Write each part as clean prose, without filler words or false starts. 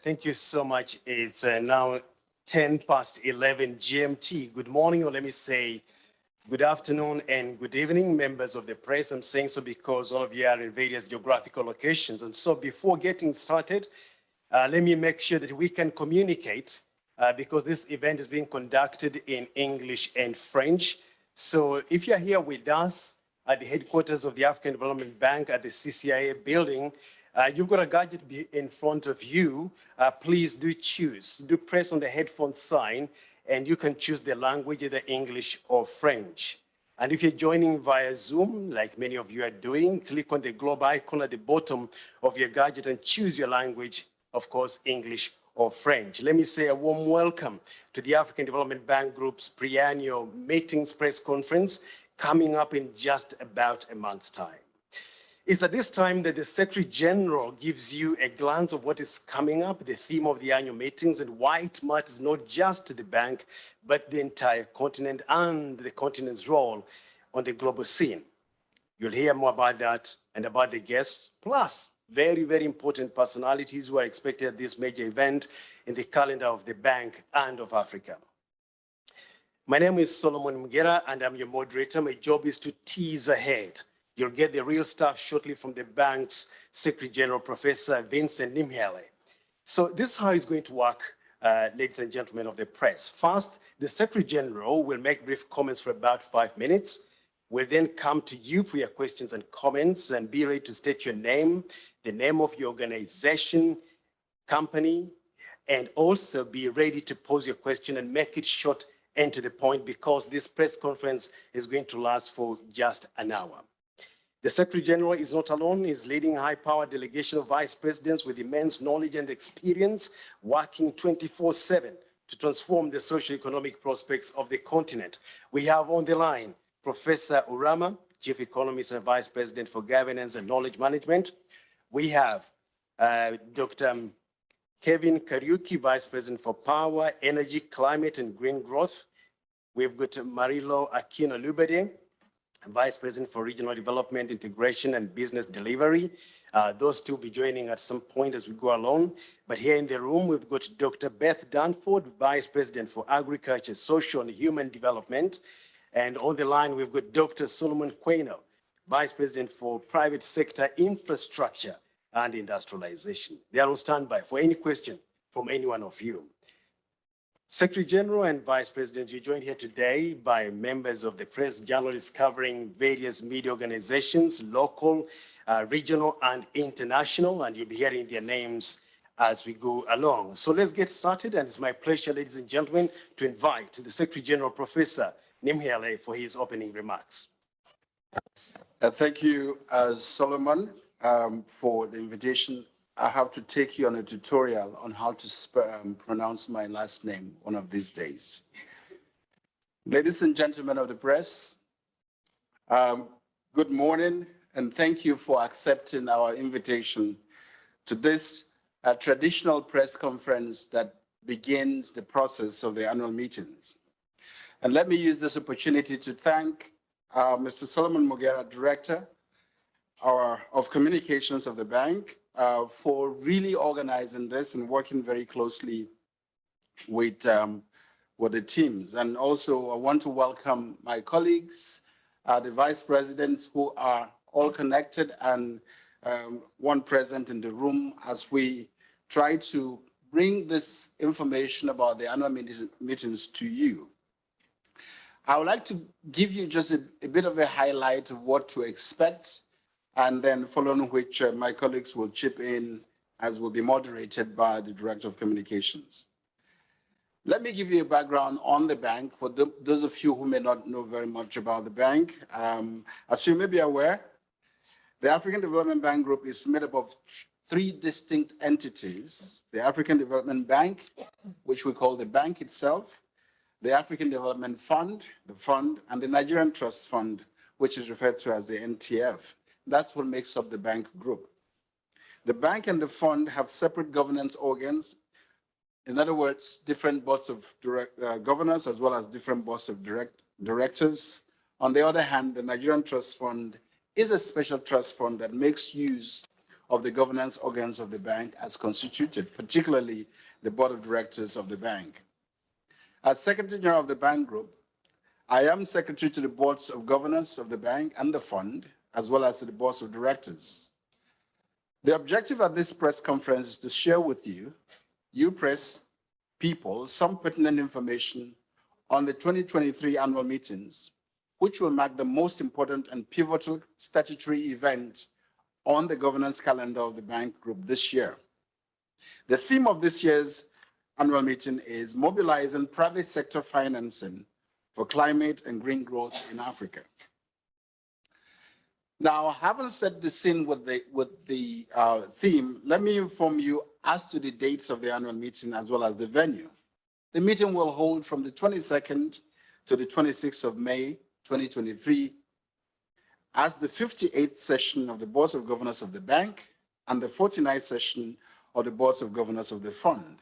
Thank you so much. It's now 10 past 11 GMT. Good morning, or let me say good afternoon and good evening, members of the press. I'm saying so because all of you are in various geographical locations. And so before getting started, let me make sure that we can communicate because this event is being conducted in English and French. So if you're here with us at the headquarters of the African Development Bank at the CCIA building, you've got a gadget in front of you. Please do press on the headphone sign, and you can choose the language, either English or French. And if you're joining via Zoom, like many of you are doing, click on the globe icon at the bottom of your gadget and choose your language, of course, English or French. Let me say a warm welcome to the African Development Bank Group's pre-annual meetings press conference coming up in just about a month's time. It's at this time that the Secretary General gives you a glance of what is coming up, the theme of the annual meetings, and why it matters not just to the bank, but the entire continent and the continent's role on the global scene. You'll hear more about that and about the guests, plus very, very important personalities who are expected at this major event in the calendar of the bank and of Africa. My name is Solomon Mugera, and I'm your moderator. My job is to tease ahead. You'll get the real stuff shortly from the bank's Secretary General, Professor Vincent Nimhele. So this is how it's going to work, ladies and gentlemen of the press. First, the Secretary General will make brief comments for about 5 minutes. We'll then come to you for your questions and comments, and be ready to state your name, the name of your organization, company, and also be ready to pose your question and make it short and to the point, because this press conference is going to last for just an hour. The Secretary General is not alone. He's leading a high-powered delegation of vice presidents with immense knowledge and experience, working 24/7 to transform the socio-economic prospects of the continent. We have on the line Professor Urama, Chief Economist and Vice President for Governance and Knowledge Management. We have Dr. Kevin Kariuki, Vice President for Power, Energy, Climate, and Green Growth. We've got Marilo Aquino-Lubede, Vice President for Regional Development, Integration, and Business Delivery. Those two will be joining at some point as we go along. But here in the room, we've got Dr. Beth Danford, Vice President for Agriculture, Social, and Human Development. And on the line, we've got Dr. Solomon Quaino, Vice President for Private Sector Infrastructure and Industrialization. They are on standby for any question from any one of you. Secretary General and Vice President, you're joined here today by members of the press, journalists covering various media organizations, local, regional, and international, and you'll be hearing their names as we go along. So let's get started, and it's my pleasure, ladies and gentlemen, to invite the Secretary General, Professor Nimhele, for his opening remarks. Thank you, Solomon, for the invitation. I have to take you on a tutorial on how to pronounce my last name one of these days. Ladies and gentlemen of the press, good morning, and thank you for accepting our invitation to this traditional press conference that begins the process of the annual meetings. And let me use this opportunity to thank Mr. Solomon Mugera, Director of Communications of the bank, for really organizing this and working very closely with the teams. And also I want to welcome my colleagues, the vice presidents who are all connected, and one present in the room as we try to bring this information about the annual meetings to you. I would like to give you just a bit of a highlight of what to expect, and then following which my colleagues will chip in, as will be moderated by the Director of Communications. Let me give you a background on the bank for those of you who may not know very much about the bank. As you may be aware, the African Development Bank Group is made up of 3 distinct entities: the African Development Bank, which we call the bank itself, the African Development Fund, the fund, and the Nigerian Trust Fund, which is referred to as the NTF. That's what makes up the bank group. The bank and the fund have separate governance organs. In other words, different boards of governors, as well as different boards of directors. On the other hand, the Nigerian Trust Fund is a special trust fund that makes use of the governance organs of the bank as constituted, particularly the board of directors of the bank. As Secretary General of the Bank Group, I am Secretary to the boards of governance of the bank and the fund, as well as to the boards of directors. The objective of this press conference is to share with you press people, some pertinent information on the 2023 annual meetings, which will mark the most important and pivotal statutory event on the governance calendar of the bank group this year. The theme of this year's annual meeting is mobilizing private sector financing for climate and green growth in Africa. Now, having set the scene with the theme, let me inform you as to the dates of the annual meeting as well as the venue. The meeting will hold from the 22nd to the 26th of May, 2023, as the 58th session of the Boards of Governors of the bank and the 49th session of the Boards of Governors of the fund,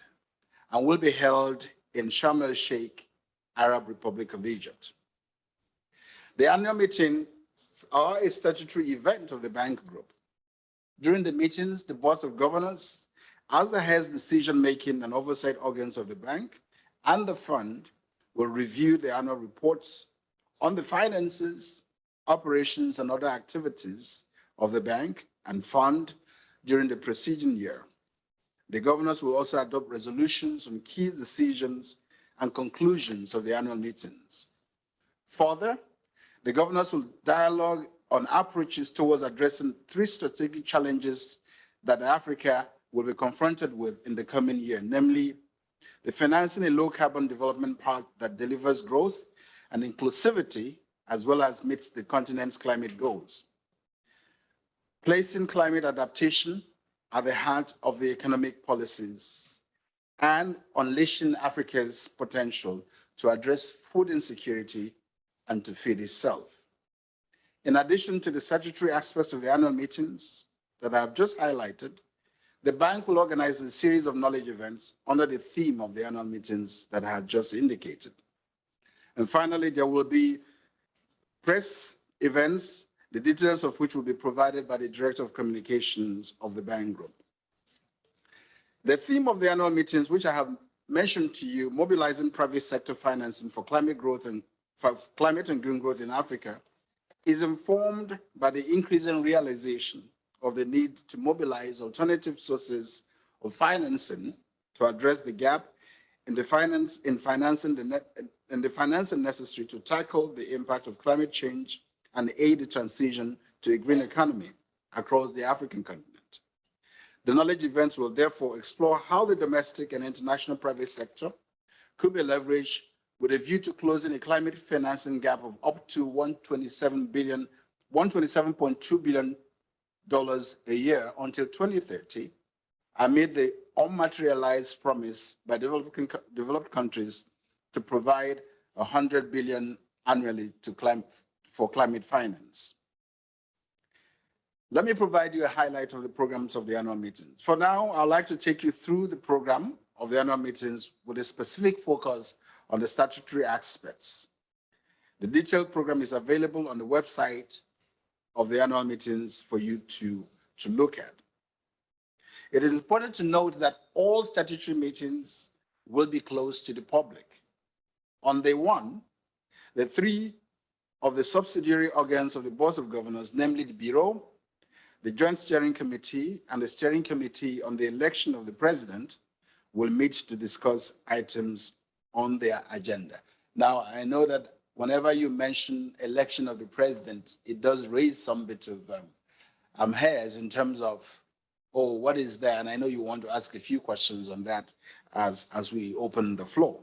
and will be held in Sharm el-Sheikh, Arab Republic of Egypt. The annual meetings are a statutory event of the bank group. During the meetings, the Boards of Governors, as the heads decision-making and oversight organs of the bank and the fund, will review the annual reports on the finances, operations, and other activities of the bank and fund during the preceding year. The governors will also adopt resolutions on key decisions and conclusions of the annual meetings. Further, the governors will dialogue on approaches towards addressing 3 strategic challenges that Africa will be confronted with in the coming year, namely the financing a low-carbon development path that delivers growth and inclusivity, as well as meets the continent's climate goals. Placing climate adaptation at the heart of the economic policies and unleashing Africa's potential to address food insecurity and to feed itself. In addition to the statutory aspects of the annual meetings that I have just highlighted, the bank will organize a series of knowledge events under the theme of the annual meetings that I have just indicated. And finally, there will be press events, the details of which will be provided by the Director of Communications of the bank group. The theme of the annual meetings, which I have mentioned to you, mobilizing private sector financing for climate and green growth in Africa, is informed by the increasing realization of the need to mobilize alternative sources of financing to address the gap in the financing necessary to tackle the impact of climate change and aid the transition to a green economy across the African continent. The knowledge events will therefore explore how the domestic and international private sector could be leveraged with a view to closing a climate financing gap of up to $127.2 billion a year until 2030, amid the unmaterialized promise by developed countries to provide $100 billion annually for climate finance. Let me provide you a highlight of the programs of the annual meetings. For now, I'd like to take you through the program of the annual meetings with a specific focus on the statutory aspects. The detailed program is available on the website of the annual meetings for you to look at. It is important to note that all statutory meetings will be closed to the public. On day 1, the 3 of the subsidiary organs of the Boards of Governors, namely the Bureau, the Joint Steering Committee, and the Steering Committee on the election of the President, will meet to discuss items on their agenda. Now, I know that whenever you mention election of the President, it does raise some bit of hairs in terms of, oh, what is there? And I know you want to ask a few questions on that as we open the floor.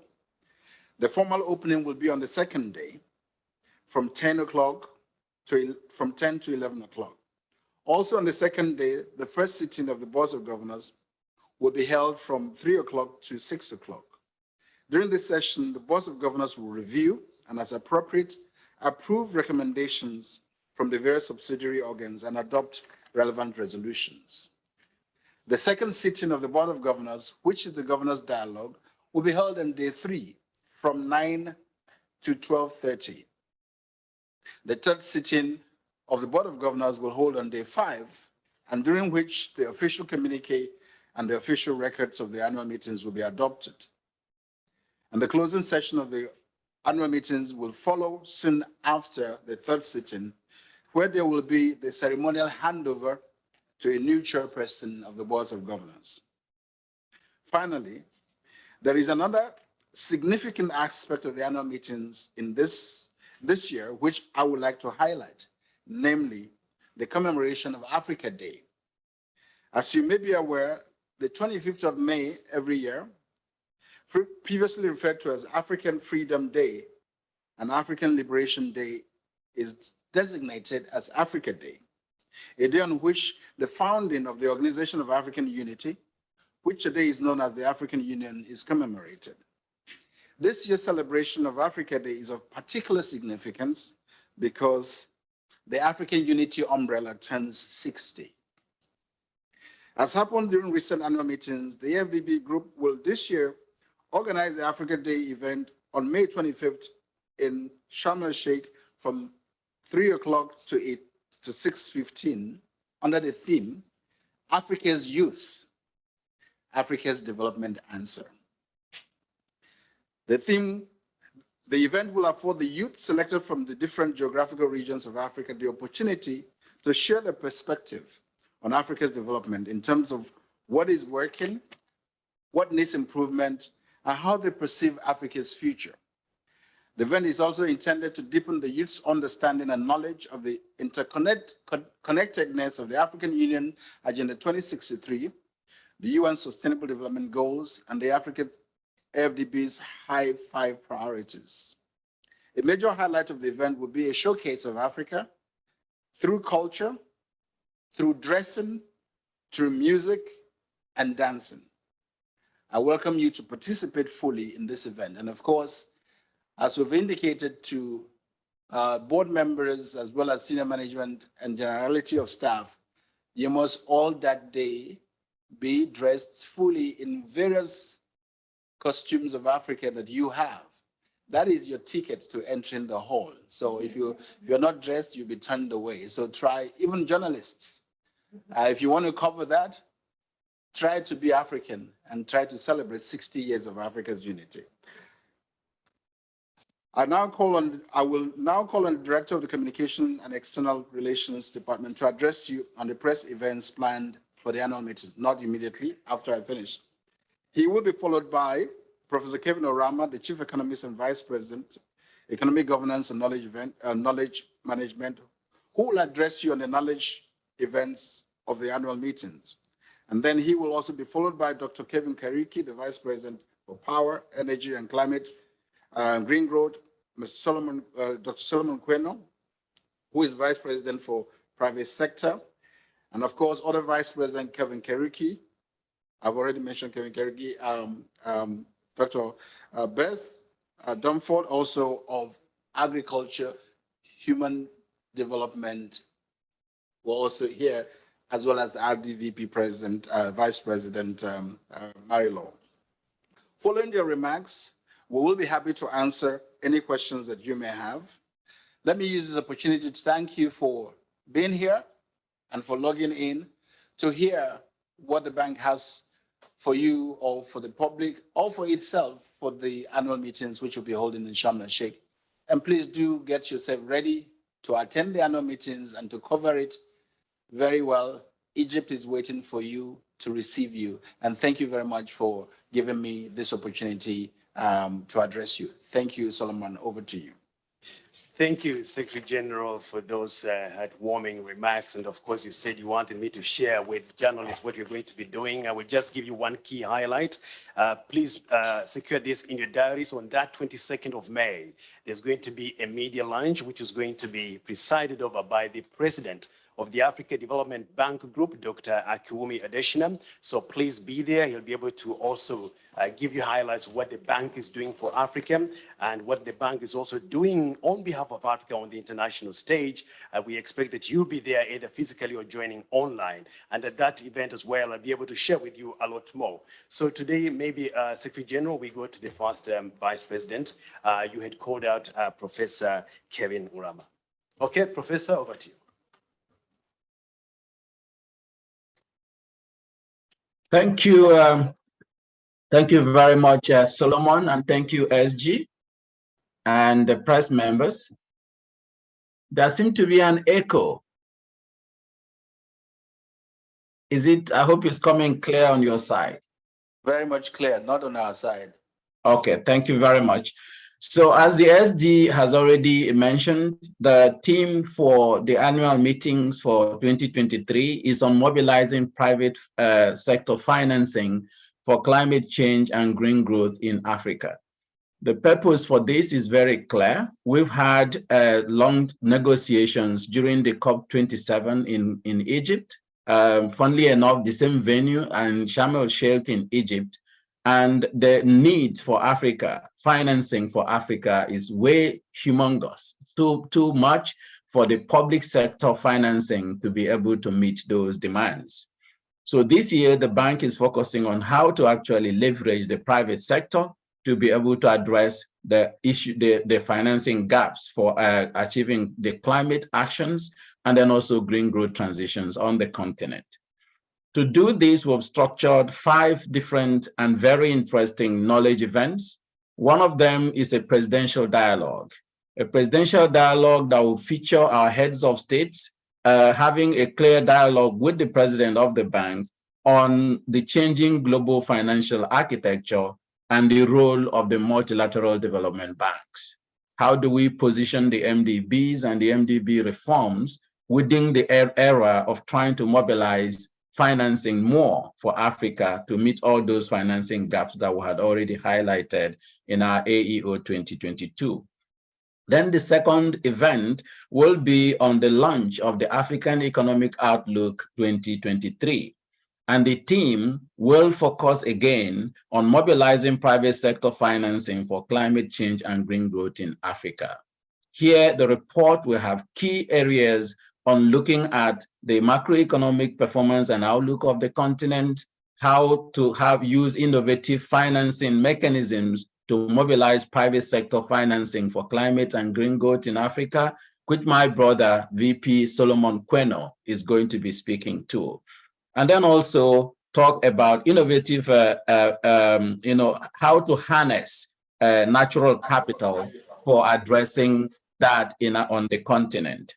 The formal opening will be on the second day from 10 to 11 o'clock. Also on the second day, the first sitting of the Boards of Governors will be held from 3 o'clock to 6 o'clock. During this session, the Boards of Governors will review and, as appropriate, approve recommendations from the various subsidiary organs and adopt relevant resolutions. The second sitting of the Board of Governors, which is the Governors' Dialogue, will be held on day 3 from 9 to 12:30. The third sitting of the Board of Governors will hold on day 5 and during which the official communique and the official records of the annual meetings will be adopted. And the closing session of the annual meetings will follow soon after the third sitting, where there will be the ceremonial handover to a new chairperson of the boards of governors. Finally, there is another significant aspect of the annual meetings in this year, which I would like to highlight, namely the commemoration of Africa Day. As you may be aware, the 25th of May every year, previously referred to as African Freedom Day and African Liberation Day, is designated as Africa Day, a day on which the founding of the Organization of African Unity, which today is known as the African Union, is commemorated. This year's celebration of Africa Day is of particular significance because the African Unity umbrella turns 60. As happened during recent annual meetings, the AFDB group will this year organize the Africa Day event on May 25th in Sharm el-Sheikh from 3 o'clock to 6:15 under the theme, Africa's Youth, Africa's Development Answer. The event will afford the youth selected from the different geographical regions of Africa the opportunity to share their perspective on Africa's development in terms of what is working, what needs improvement, and how they perceive Africa's future. The event is also intended to deepen the youth's understanding and knowledge of the interconnectedness of the African Union Agenda 2063, the UN Sustainable Development Goals, and the African AFDB's High Five priorities. A major highlight of the event will be a showcase of Africa through culture, through dressing, through music, and dancing. I welcome you to participate fully in this event. And of course, as we've indicated to board members, as well as senior management and generality of staff, you must all that day be dressed fully in various costumes of Africa that you have. That is your ticket to entering the hall. So if you're not dressed, you'll be turned away. So try, even journalists, if you want to cover that, try to be African and try to celebrate 60 years of Africa's unity. I will now call on the Director of the Communication and External Relations Department to address you on the press events planned for the annual meetings, not immediately after I finish. He will be followed by Professor Kevin Orama, the Chief Economist and Vice President, Economic Governance and Knowledge Management, who will address you on the knowledge events of the annual meetings. And then he will also be followed by Dr. Kevin Kariki, the Vice President for Power, Energy and Climate, Green Growth, Dr. Solomon Queno, who is Vice President for Private Sector, and of course, other Vice President Kevin Kariki. I've already mentioned Kevin Kariki, Dr. Beth Dumford, also of Agriculture, Human Development, were also here, as well as RDVP President, Vice President Marilo. Following their remarks, we will be happy to answer any questions that you may have. Let me use this opportunity to thank you for being here and for logging in to hear what the bank has for you or for the public or for itself for the annual meetings which will be holding in Sharm el-Sheikh. And please do get yourself ready to attend the annual meetings and to cover it very well. Egypt is waiting for you to receive you. And thank you very much for giving me this opportunity to address you. Thank you, Solomon. Over to you. Thank you, Secretary General, for those heartwarming remarks. And of course, you said you wanted me to share with journalists what you're going to be doing. I will just give you one key highlight. Please secure this in your diaries. On that 22nd of May, there's going to be a media lunch, which is going to be presided over by the President of the Africa Development Bank Group, Dr. Akiwumi Adesina. So please be there. He'll be able to also give you highlights of what the bank is doing for Africa and what the bank is also doing on behalf of Africa on the international stage. We expect that you'll be there either physically or joining online. And at that event as well, I'll be able to share with you a lot more. So today, maybe Secretary General, we go to the first Vice President. You had called out Professor Kevin Orama. Okay, Professor, over to you. Thank you. Thank you very much, Solomon, and thank you, SG, and the press members. There seems to be an echo. Is it? I hope it's coming clear on your side. Very much clear, not on our side. Okay, thank you very much. So as the SG has already mentioned, the theme for the annual meetings for 2023 is on mobilizing private sector financing for climate change and green growth in Africa. The purpose for this is very clear. We've had long negotiations during the COP27 in Egypt. Funnily enough, the same venue and Sharm el-Sheikh in Egypt. And the need for Africa, financing for Africa is way humongous, too much for the public sector financing to be able to meet those demands. So this year, the bank is focusing on how to actually leverage the private sector to be able to address the issue, the financing gaps for achieving the climate actions and then also green growth transitions on the continent. To do this, we've structured 5 different and very interesting knowledge events. One of them is a presidential dialogue that will feature our heads of states having a clear dialogue with the president of the bank on the changing global financial architecture and the role of the multilateral development banks. How do we position the MDBs and the MDB reforms within the era of trying to mobilize financing more for Africa to meet all those financing gaps that we had already highlighted in our AEO 2022. Then the second event will be on the launch of the African Economic Outlook 2023. And the team will focus again on mobilizing private sector financing for climate change and green growth in Africa. Here, the report will have key areas on looking at the macroeconomic performance and outlook of the continent, how to use innovative financing mechanisms to mobilize private sector financing for climate and green growth in Africa, which my brother, VP Solomon Queno, is going to be speaking to. And then also talk about innovative, how to harness natural capital for addressing that on the continent.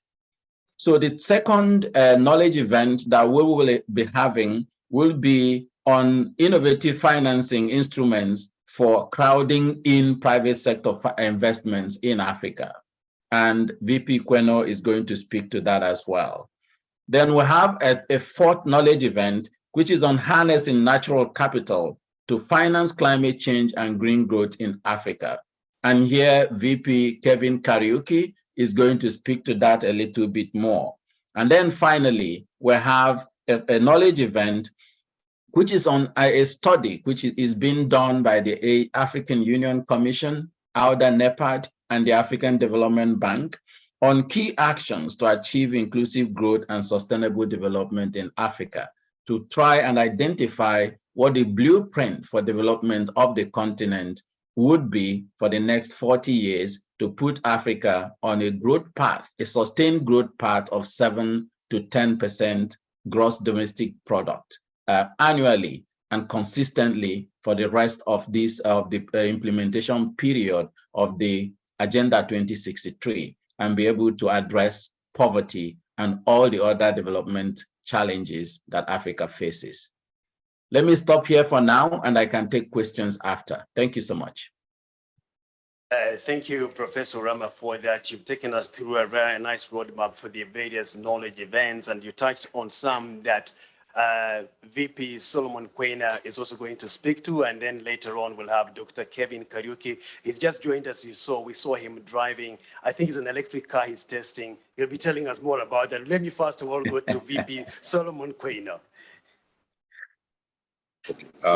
So the second knowledge event that we will be having will be on innovative financing instruments for crowding in private sector investments in Africa. And VP Queno is going to speak to that as well. Then we have a fourth knowledge event, which is on harnessing natural capital to finance climate change and green growth in Africa. And here, VP Kevin Kariuki is going to speak to that a little bit more. And then finally, we have a knowledge event, which is on a study, which is being done by the African Union Commission, AUDA, NEPAD, and the African Development Bank on key actions to achieve inclusive growth and sustainable development in Africa, to try and identify what the blueprint for development of the continent would be for the next 40 years to put Africa on a growth path, a sustained growth path of 7 to 10% gross domestic product annually and consistently for the rest of this the implementation period of the Agenda 2063, and be able to address poverty and all the other development challenges that Africa faces. Let me stop here for now, and I can take questions after. Thank you so much. Thank you, Professor Rama, for that. You've taken us through a very nice roadmap for the various knowledge events, and you touched on some that VP Solomon Quena is also going to speak to, and then later on we'll have Dr. Kevin Kariuki. He's just joined us. We saw him driving. I think it's an electric car he's testing. He'll be telling us more about that. Let me first of all go to VP Solomon Quena.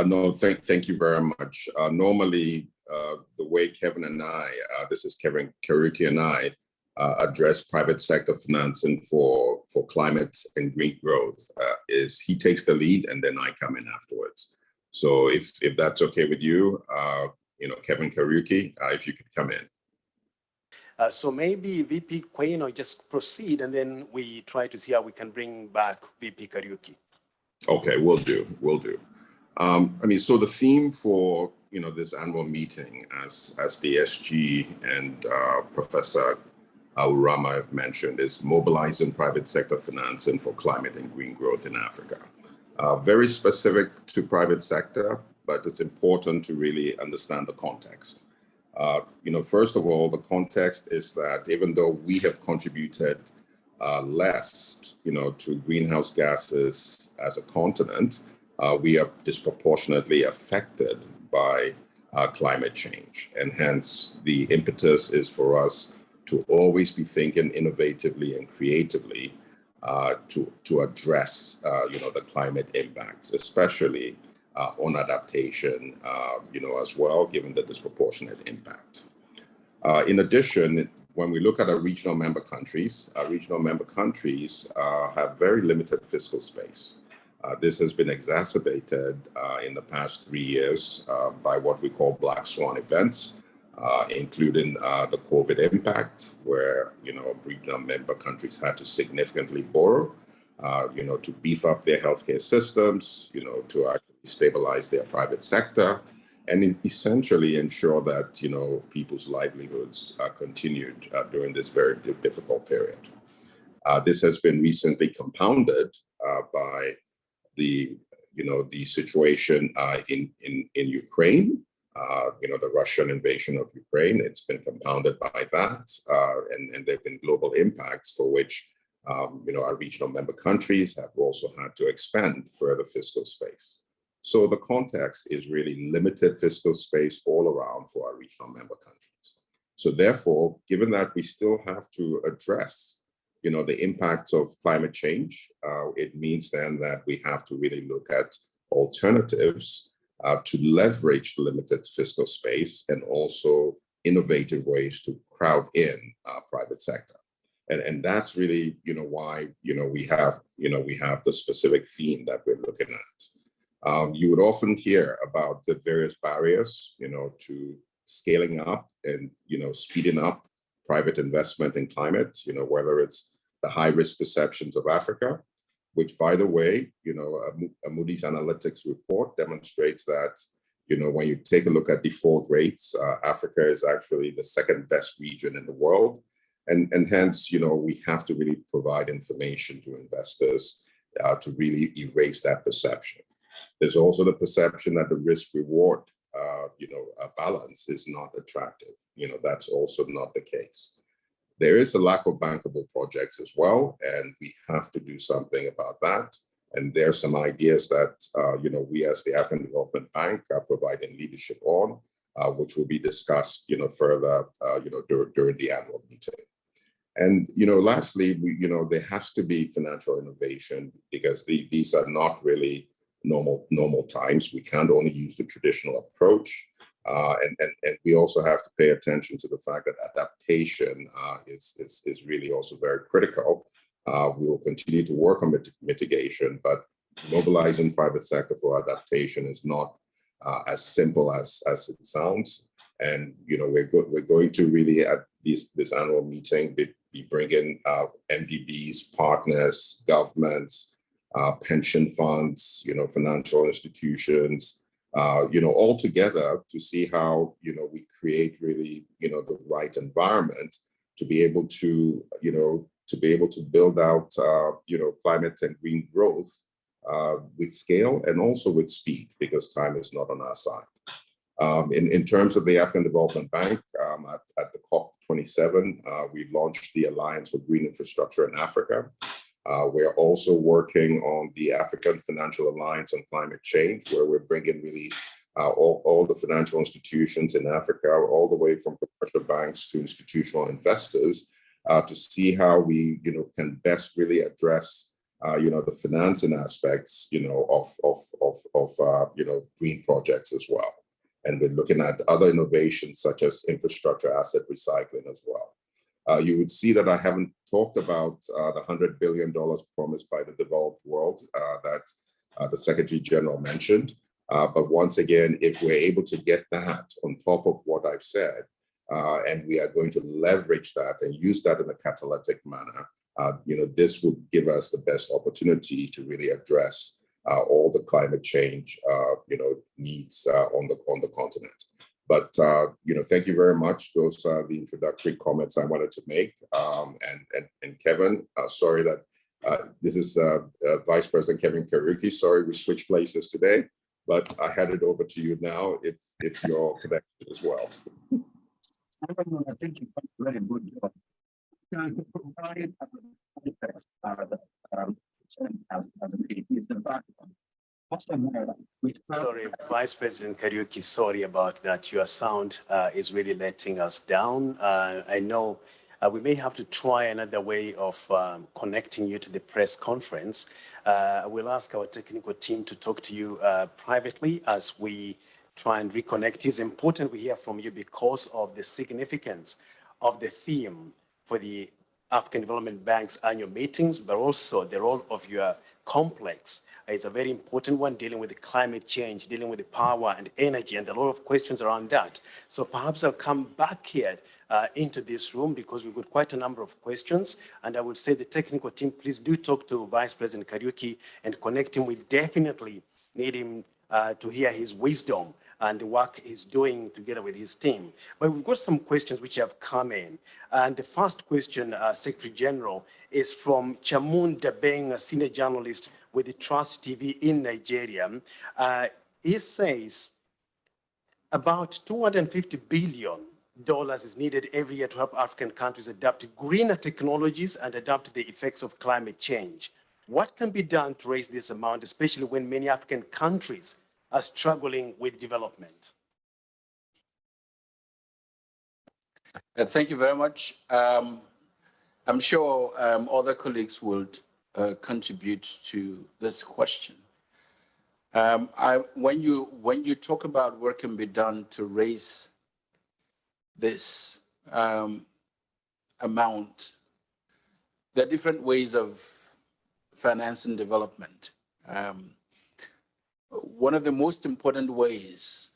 No, thank you very much. Normally, the way Kevin and I, this is Kevin Kariuki and I, address private sector financing for climate and green growth is he takes the lead and then I come in afterwards. So if that's okay with you, Kevin Kariuki, if you could come in. So maybe VP Queno just proceed, and then we try to see how we can bring back VP Kariuki. Okay, we'll do. So the theme for this annual meeting, as the SG and Professor Aurama have mentioned, is mobilizing private sector financing for climate and green growth in Africa. Very specific to private sector, but it's important to really understand the context. First of all, the context is that even though we have contributed less, to greenhouse gases as a continent, we are disproportionately affected by climate change. And hence, the impetus is for us to always be thinking innovatively and creatively to address, the climate impacts, especially on adaptation, as well, given the disproportionate impact. In addition, when we look at our regional member countries have very limited fiscal space. This has been exacerbated in the past 3 years by what we call black swan events, including the COVID impact, where regional member countries had to significantly borrow, to beef up their healthcare systems, to actually stabilize their private sector, and essentially ensure that people's livelihoods continued during this very difficult period. This has been recently compounded by the situation in Ukraine, the Russian invasion of Ukraine. It's been compounded by that, and there have been global impacts for which our regional member countries have also had to expand further fiscal space. So the context is really limited fiscal space all around for our regional member countries. So therefore, given that we still have to address the impacts of climate change, it means then that we have to really look at alternatives to leverage limited fiscal space and also innovative ways to crowd in private sector. And that's really, why, we have the specific theme that we're looking at. You would often hear about the various barriers, to scaling up and, speeding up private investment in climate, whether it's the high risk perceptions of Africa, which, by the way, a Moody's Analytics report demonstrates that, when you take a look at default rates, Africa is actually the second best region in the world. And hence, we have to really provide information to investors to really erase that perception. There's also the perception that the risk reward, balance is not attractive. That's also not the case. There is a lack of bankable projects as well, and we have to do something about that. And there's some ideas that, we as the African Development Bank are providing leadership on, which will be discussed, further, during the annual meeting. And, lastly, there has to be financial innovation because these are not really normal times. We can't only use the traditional approach. And we also have to pay attention to the fact that adaptation is really also very critical. We will continue to work on mitigation, but mobilizing private sector for adaptation is not as simple as it sounds. And we're going to really at this annual meeting be bringing MDBs, partners, governments, pension funds, financial institutions, all together to see how, we create really, the right environment to be able to, build out, climate and green growth with scale and also with speed, because time is not on our side. In terms of the African Development Bank, at the COP27, we launched the Alliance for Green Infrastructure in Africa. We're also working on the African Financial Alliance on Climate Change, where we're bringing really all the financial institutions in Africa, all the way from commercial banks to institutional investors, to see how we, can best really address, the financing aspects, of green projects as well. And we're looking at other innovations such as infrastructure asset recycling as well. You would see that I haven't talked about the $100 billion promised by the developed world that the Secretary General mentioned. But once again, if we're able to get that on top of what I've said, and we are going to leverage that and use that in a catalytic manner, this would give us the best opportunity to really address all the climate change, needs on the continent. But thank you very much. Those are the introductory comments I wanted to make. And Kevin, sorry that this is Vice President Kevin Kariuki. Sorry, we switched places today, but I hand it over to you now if you're connected as well. I think you did a very good job. To provide context as a meeting is the background. Sorry, Vice President Kariuki, sorry about that. Your sound is really letting us down. I know we may have to try another way of connecting you to the press conference. We'll ask our technical team to talk to you privately as we try and reconnect. It's important we hear from you because of the significance of the theme for the African Development Bank's annual meetings, but also the role of your complex. It's a very important one, dealing with the climate change, dealing with the power and energy, and a lot of questions around that. So perhaps I'll come back here into this room because we've got quite a number of questions. And I would say the technical team, please do talk to Vice President Kariuki and connect him. We definitely need him to hear his wisdom and the work he's doing together with his team. But we've got some questions which have come in. And the first question, Secretary General, is from Chamun Dabeng, a senior journalist with the Trust TV in Nigeria. He says about $250 billion is needed every year to help African countries adapt to greener technologies and adapt to the effects of climate change. What can be done to raise this amount, especially when many African countries are struggling with development? Thank you very much. I'm sure other colleagues would contribute to this question. When you talk about what can be done to raise this amount, there are different ways of financing development. One of the most important ways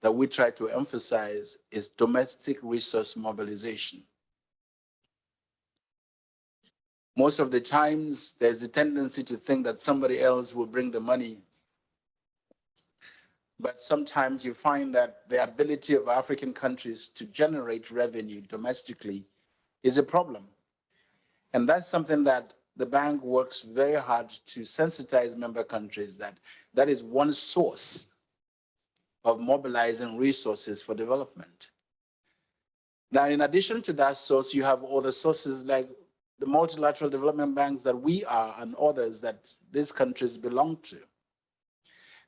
that we try to emphasize is domestic resource mobilization. Most of the times, there's a tendency to think that somebody else will bring the money. But sometimes you find that the ability of African countries to generate revenue domestically is a problem. And that's something that the bank works very hard to sensitize member countries that is one source of mobilizing resources for development. Now, in addition to that source, you have other sources like the multilateral development banks that we are and others that these countries belong to.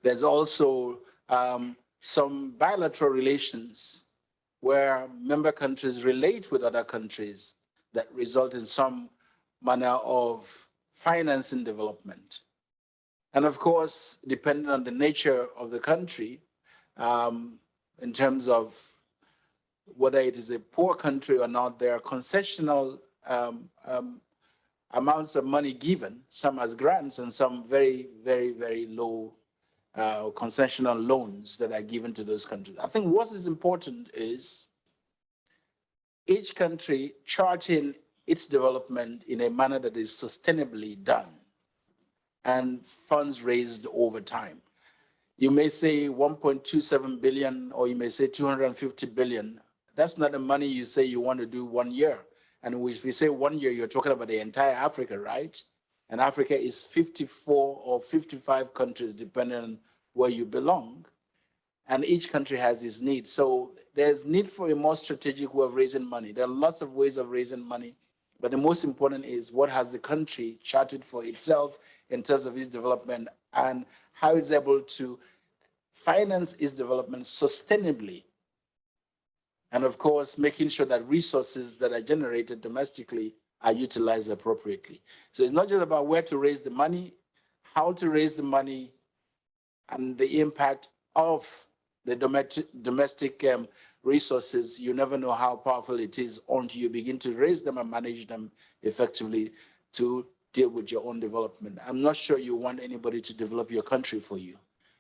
There's also some bilateral relations where member countries relate with other countries that result in some manner of financing development. And of course, depending on the nature of the country, in terms of whether it is a poor country or not, there are concessional amounts of money given, some as grants and some very, very, very low concessional loans that are given to those countries. I think what is important is each country charting its development in a manner that is sustainably done and funds raised over time. You may say 1.27 billion, or you may say 250 billion. That's not the money you say you want to do 1 year. And if we say 1 year, you're talking about the entire Africa, right? And Africa is 54 or 55 countries, depending on where you belong. And each country has its needs. So there's need for a more strategic way of raising money. There are lots of ways of raising money, but the most important is what has the country charted for itself in terms of its development and how it's able to finance its development sustainably. And of course, making sure that resources that are generated domestically are utilized appropriately. So it's not just about where to raise the money, how to raise the money, and the impact of the domestic resources. You never know how powerful it is until you begin to raise them and manage them effectively to deal with your own development. I'm not sure you want anybody to develop your country for you.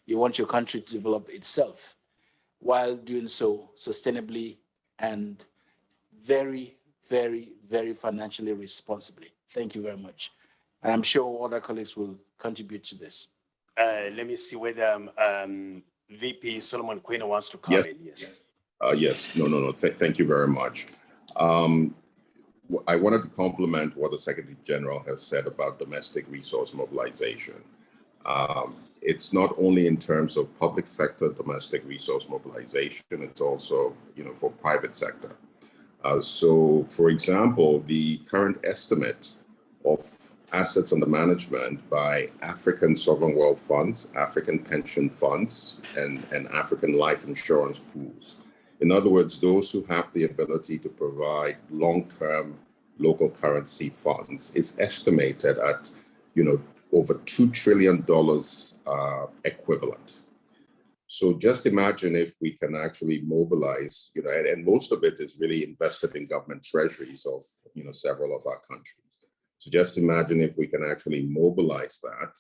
You want your country to develop itself while doing so sustainably and very, very, very financially responsibly. Thank you very much. And I'm sure other colleagues will contribute to this. Let me see whether VP Solomon Quinn wants to come Yes. in. Yes. Yes. No. Thank you very much. I wanted to compliment what the Secretary General has said about domestic resource mobilization. It's not only in terms of public sector domestic resource mobilization, it's also, for private sector. So, for example, the current estimate of assets under management by African sovereign wealth funds, African pension funds, and African life insurance pools. In other words, those who have the ability to provide long-term local currency funds is estimated at, over $2 trillion equivalent. So just imagine if we can actually mobilize, and most of it is really invested in government treasuries of, several of our countries. So just imagine if we can actually mobilize that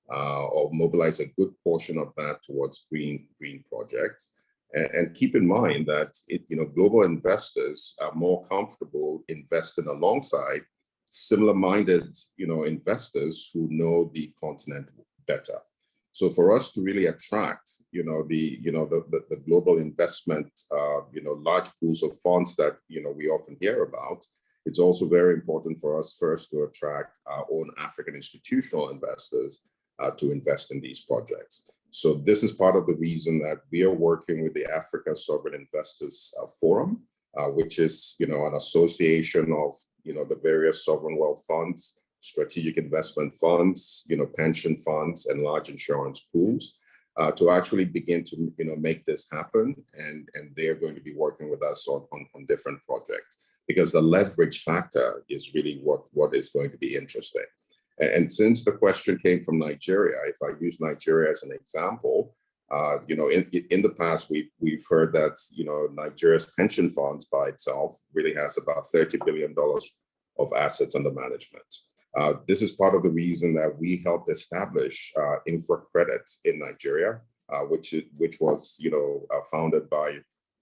or mobilize a good portion of that towards green projects. And keep in mind that, global investors are more comfortable investing alongside similar-minded, investors who know the continent better. So for us to really attract, the global investment, large pools of funds that, we often hear about, it's also very important for us first to attract our own African institutional investors to invest in these projects. So this is part of the reason that we are working with the Africa Sovereign Investors Forum, which is, an association of, the various sovereign wealth funds, strategic investment funds, pension funds, and large insurance pools to actually begin to, make this happen. And they're going to be working with us on different projects because the leverage factor is really what is going to be interesting. And since the question came from Nigeria, if I use Nigeria as an example, in the past, we've heard that, Nigeria's pension funds by itself really has about $30 billion of assets under management. This is part of the reason that we helped establish infra credit in Nigeria, which was, founded by,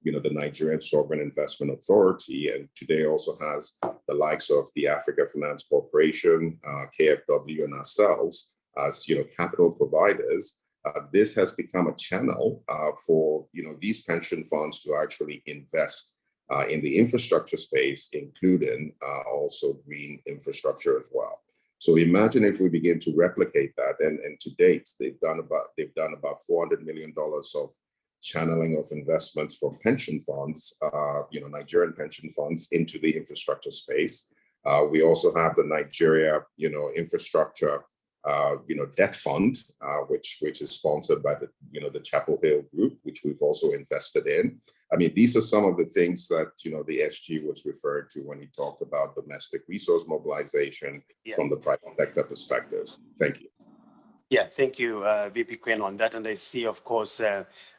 the Nigerian Sovereign Investment Authority, and today also has the likes of the Africa Finance Corporation, KFW, and ourselves as, capital providers. This has become a channel for, these pension funds to actually invest in the infrastructure space, including also green infrastructure as well. So imagine if we begin to replicate that, and to date they've done about $400 million of channeling of investments from pension funds, Nigerian pension funds into the infrastructure space. We also have the Nigeria, infrastructure, debt fund, which is sponsored by the, the Chapel Hill Group, which we've also invested in. I mean, these are some of the things that, the SG was referred to when he talked about domestic resource mobilization from the private sector perspective. Thank you. Yeah, thank you, VP Quinn, on that. And I see, of course,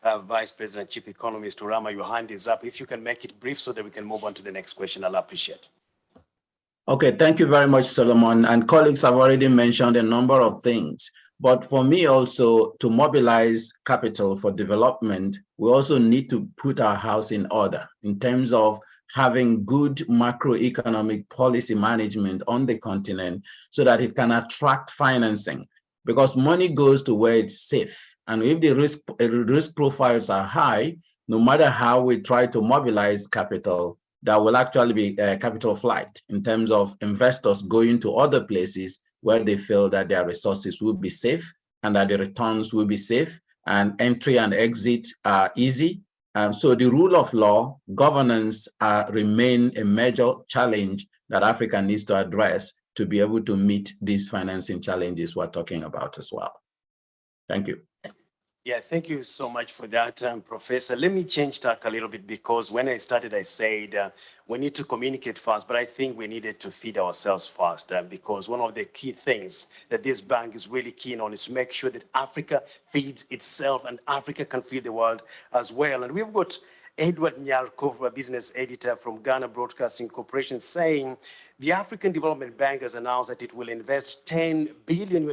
Vice President, Chief Economist Urama, your hand is up. If you can make it brief so that we can move on to the next question, I'll appreciate it. Okay, thank you very much, Solomon. And colleagues have already mentioned a number of things. But for me also, to mobilize capital for development, we also need to put our house in order in terms of having good macroeconomic policy management on the continent so that it can attract financing. Because money goes to where it's safe. And if the risk profiles are high, no matter how we try to mobilize capital, there will actually be a capital flight in terms of investors going to other places where they feel that their resources will be safe and that the returns will be safe and entry and exit are easy. So the rule of law, governance remain a major challenge that Africa needs to address to be able to meet these financing challenges we're talking about as well. Thank you. Yeah, thank you so much for that, Professor. Let me change tack a little bit because when I started, I said we need to communicate fast, but I think we needed to feed ourselves fast because one of the key things that this bank is really keen on is to make sure that Africa feeds itself and Africa can feed the world as well. And we've got Edward Nyarkova, business editor from Ghana Broadcasting Corporation, saying the African Development Bank has announced that it will invest $10 billion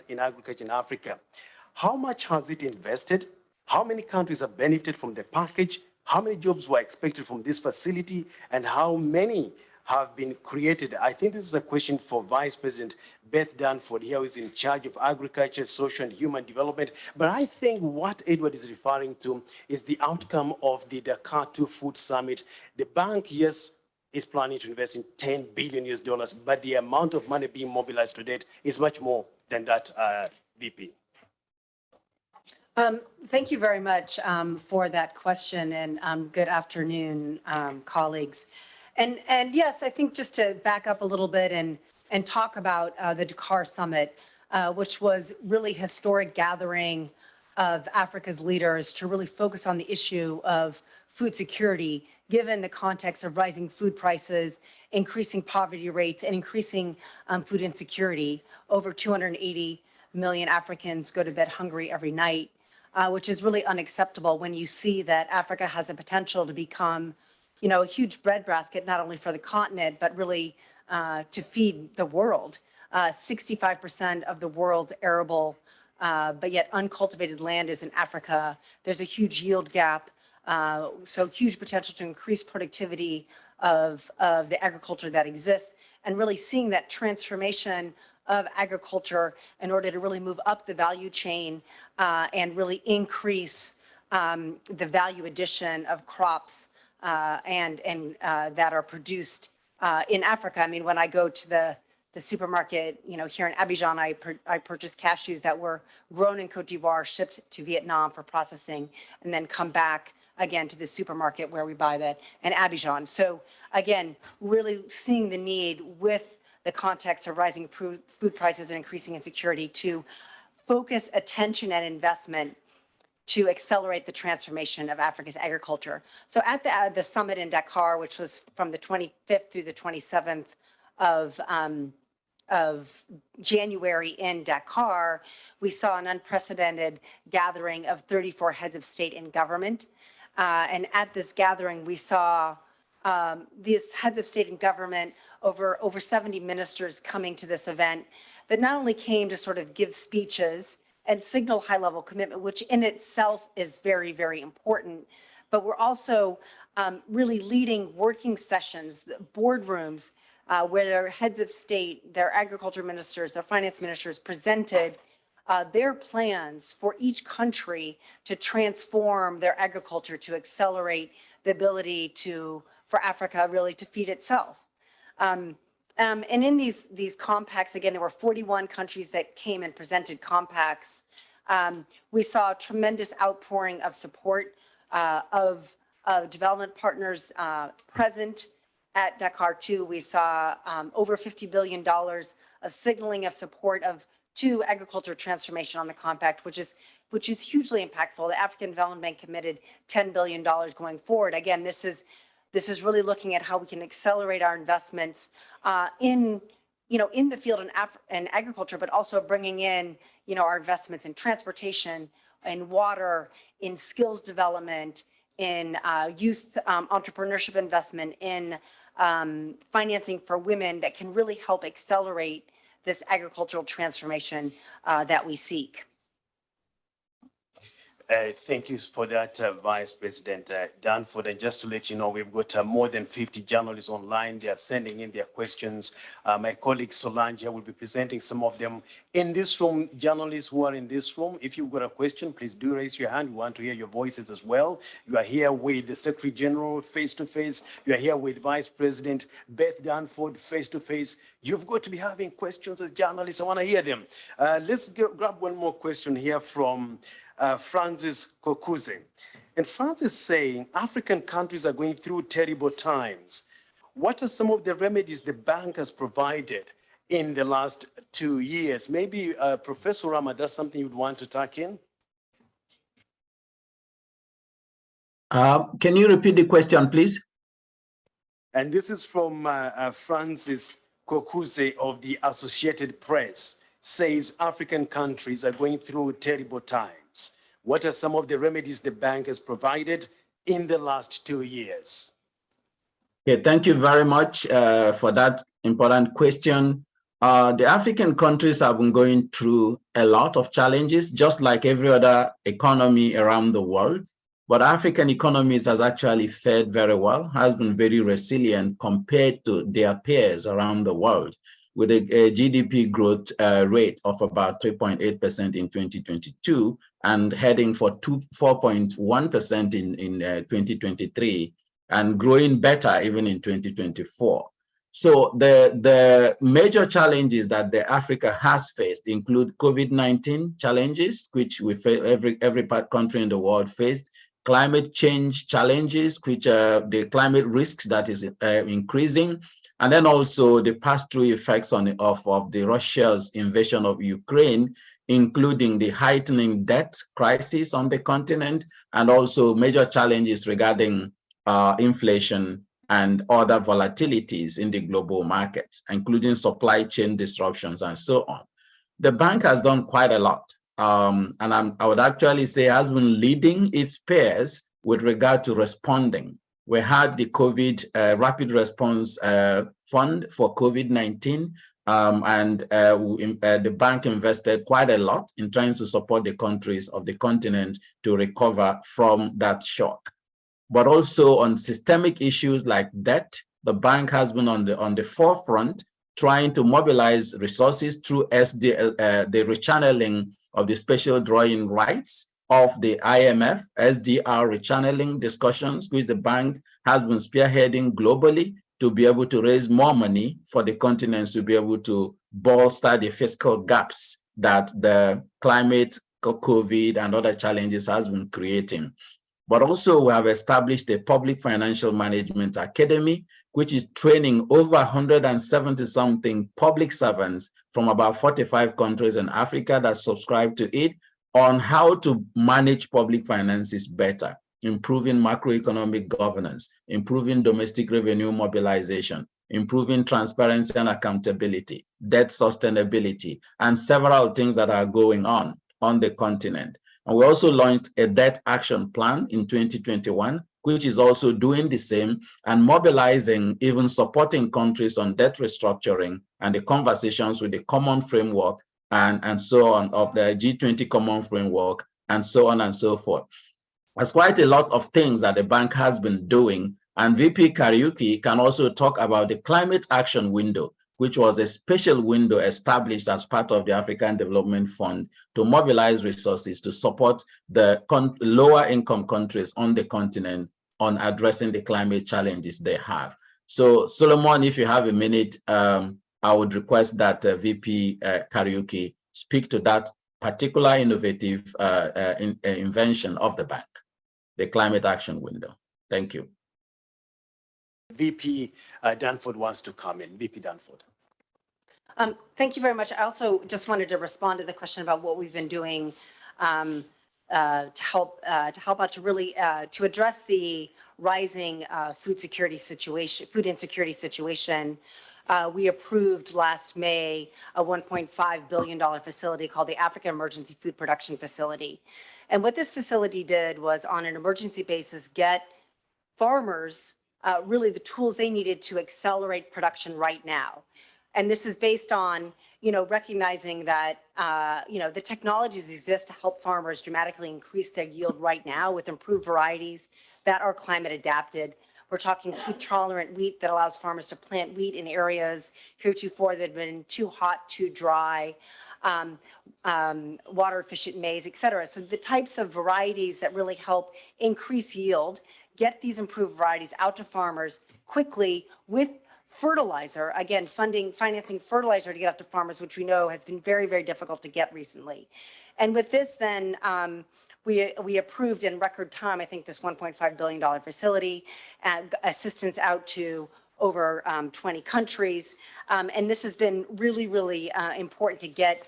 in agriculture in Africa. How much has it invested? How many countries have benefited from the package? How many jobs were expected from this facility? And how many have been created. I think this is a question for Vice President Beth Danford here, who is in charge of agriculture, social and human development. But I think what Edward is referring to is the outcome of the Dakar 2 Food Summit. The bank, yes, is planning to invest in $10 billion US, but the amount of money being mobilized to date is much more than that, VP. Thank you very much for that question, and good afternoon, colleagues. And yes, I think just to back up a little bit and talk about the Dakar Summit, which was really historic gathering of Africa's leaders to really focus on the issue of food security, given the context of rising food prices, increasing poverty rates, and increasing food insecurity. Over 280 million Africans go to bed hungry every night, which is really unacceptable when you see that Africa has the potential to become, a huge breadbasket, not only for the continent, but really to feed the world. 65% of the world's arable, but yet uncultivated land is in Africa. There's a huge yield gap, so huge potential to increase productivity of the agriculture that exists, and really seeing that transformation of agriculture in order to really move up the value chain and really increase the value addition of crops and that are produced in Africa. I mean, when I go to the supermarket, here in Abidjan, I purchase cashews that were grown in Cote d'Ivoire, shipped to Vietnam for processing, and then come back again to the supermarket where we buy that in Abidjan. So again, really seeing the need with the context of rising food prices and increasing insecurity to focus attention and investment to accelerate the transformation of Africa's agriculture. So at the summit in Dakar, which was from the 25th through the 27th of January in Dakar, we saw an unprecedented gathering of 34 heads of state and government. And at this gathering, we saw these heads of state and government, over 70 ministers coming to this event that not only came to sort of give speeches and signal high-level commitment, which in itself is very, very important, but we're also really leading working sessions, boardrooms, where their heads of state, their agriculture ministers, their finance ministers presented their plans for each country to transform their agriculture, to accelerate the ability for Africa really to feed itself. And in these compacts, again, there were 41 countries that came and presented compacts. We saw a tremendous outpouring of support of development partners present at Dakar 2. We saw over $50 billion of signaling of support to agriculture transformation on the compact, which is hugely impactful. The African Development Bank committed $10 billion going forward. Again, this is really looking at how we can accelerate our investments in the field and agriculture, but also bringing in, our investments in transportation, in water, in skills development, in youth entrepreneurship investment, in financing for women that can really help accelerate this agricultural transformation that we seek. Thank you for that, Vice President Danford. And just to let you know, we've got more than 50 journalists online. They are sending in their questions. My colleague Solange will be presenting some of them in this room. Journalists who are in this room, if you've got a question, please do raise your hand. We want to hear your voices as well. You are here with the Secretary General face-to-face. You are here with Vice President Beth Danford face-to-face. You've got to be having questions as journalists. I want to hear them. Let's grab one more question here from Francis Kokuze. And Francis is saying African countries are going through terrible times. What are some of the remedies the bank has provided in the last 2 years? Maybe Professor Rama, that's something you'd want to tuck in? Can you repeat the question, please? And this is from Francis Kokuze of the Associated Press, says African countries are going through terrible times. What are some of the remedies the bank has provided in the last 2 years? Okay, thank you very much for that important question. The African countries have been going through a lot of challenges, just like every other economy around the world. But African economies has actually fared very well, has been very resilient compared to their peers around the world, with a GDP growth rate of about 3.8% in 2022 and heading for 4.1% in 2023 and growing better even in 2024. So the major challenges that the Africa has faced include COVID-19 challenges, which we every country in the world faced, climate change challenges, which are the climate risks that is increasing, and then also the pass-through effects of the Russia's invasion of Ukraine, including the heightening debt crisis on the continent, and also major challenges regarding inflation and other volatilities in the global markets, including supply chain disruptions and so on. The bank has done quite a lot. And I would actually say has been leading its peers with regard to responding. We had the COVID Rapid Response Fund for COVID-19, and the bank invested quite a lot in trying to support the countries of the continent to recover from that shock. But also on systemic issues like debt, the bank has been on the forefront trying to mobilize resources through the rechanneling of the special drawing rights of the IMF, SDR rechanneling discussions, which the bank has been spearheading globally to be able to raise more money for the continents to be able to bolster the fiscal gaps that the climate, COVID, and other challenges has been creating. But also we have established a public financial management academy, which is training over 170-something public servants from about 45 countries in Africa that subscribe to it on how to manage public finances better, improving macroeconomic governance, improving domestic revenue mobilization, improving transparency and accountability, debt sustainability, and several things that are going on the continent. And we also launched a debt action plan in 2021, which is also doing the same and mobilizing, even supporting countries on debt restructuring and the conversations with the common framework and so on of the G20 common framework and so on and so forth. There's quite a lot of things that the bank has been doing, and VP Kariuki can also talk about the climate action window, which was a special window established as part of the African Development Fund to mobilize resources to support the lower income countries on the continent on addressing the climate challenges they have. So Solomon, if you have a minute, I would request that VP Kariuki speak to that particular innovative invention of the bank, the climate action window. Thank you. VP Danford wants to come in. VP Danford. Thank you very much. I also just wanted to respond to the question about what we've been doing to help out to really to address the rising food insecurity situation. We approved last May a $1.5 billion facility called the African Emergency Food Production Facility. And what this facility did was, on an emergency basis, get farmers really the tools they needed to accelerate production right now. And this is based on, recognizing that, the technologies exist to help farmers dramatically increase their yield right now with improved varieties that are climate adapted. We're talking heat tolerant wheat that allows farmers to plant wheat in areas heretofore that have been too hot, too dry, water efficient maize, et cetera. So the types of varieties that really help increase yield, get these improved varieties out to farmers quickly with fertilizer, again, financing fertilizer to get up to farmers, which we know has been very, very difficult to get recently. And with this, then we approved in record time, I think, this $1.5 billion facility and assistance out to over 20 countries. And this has been really, really important to get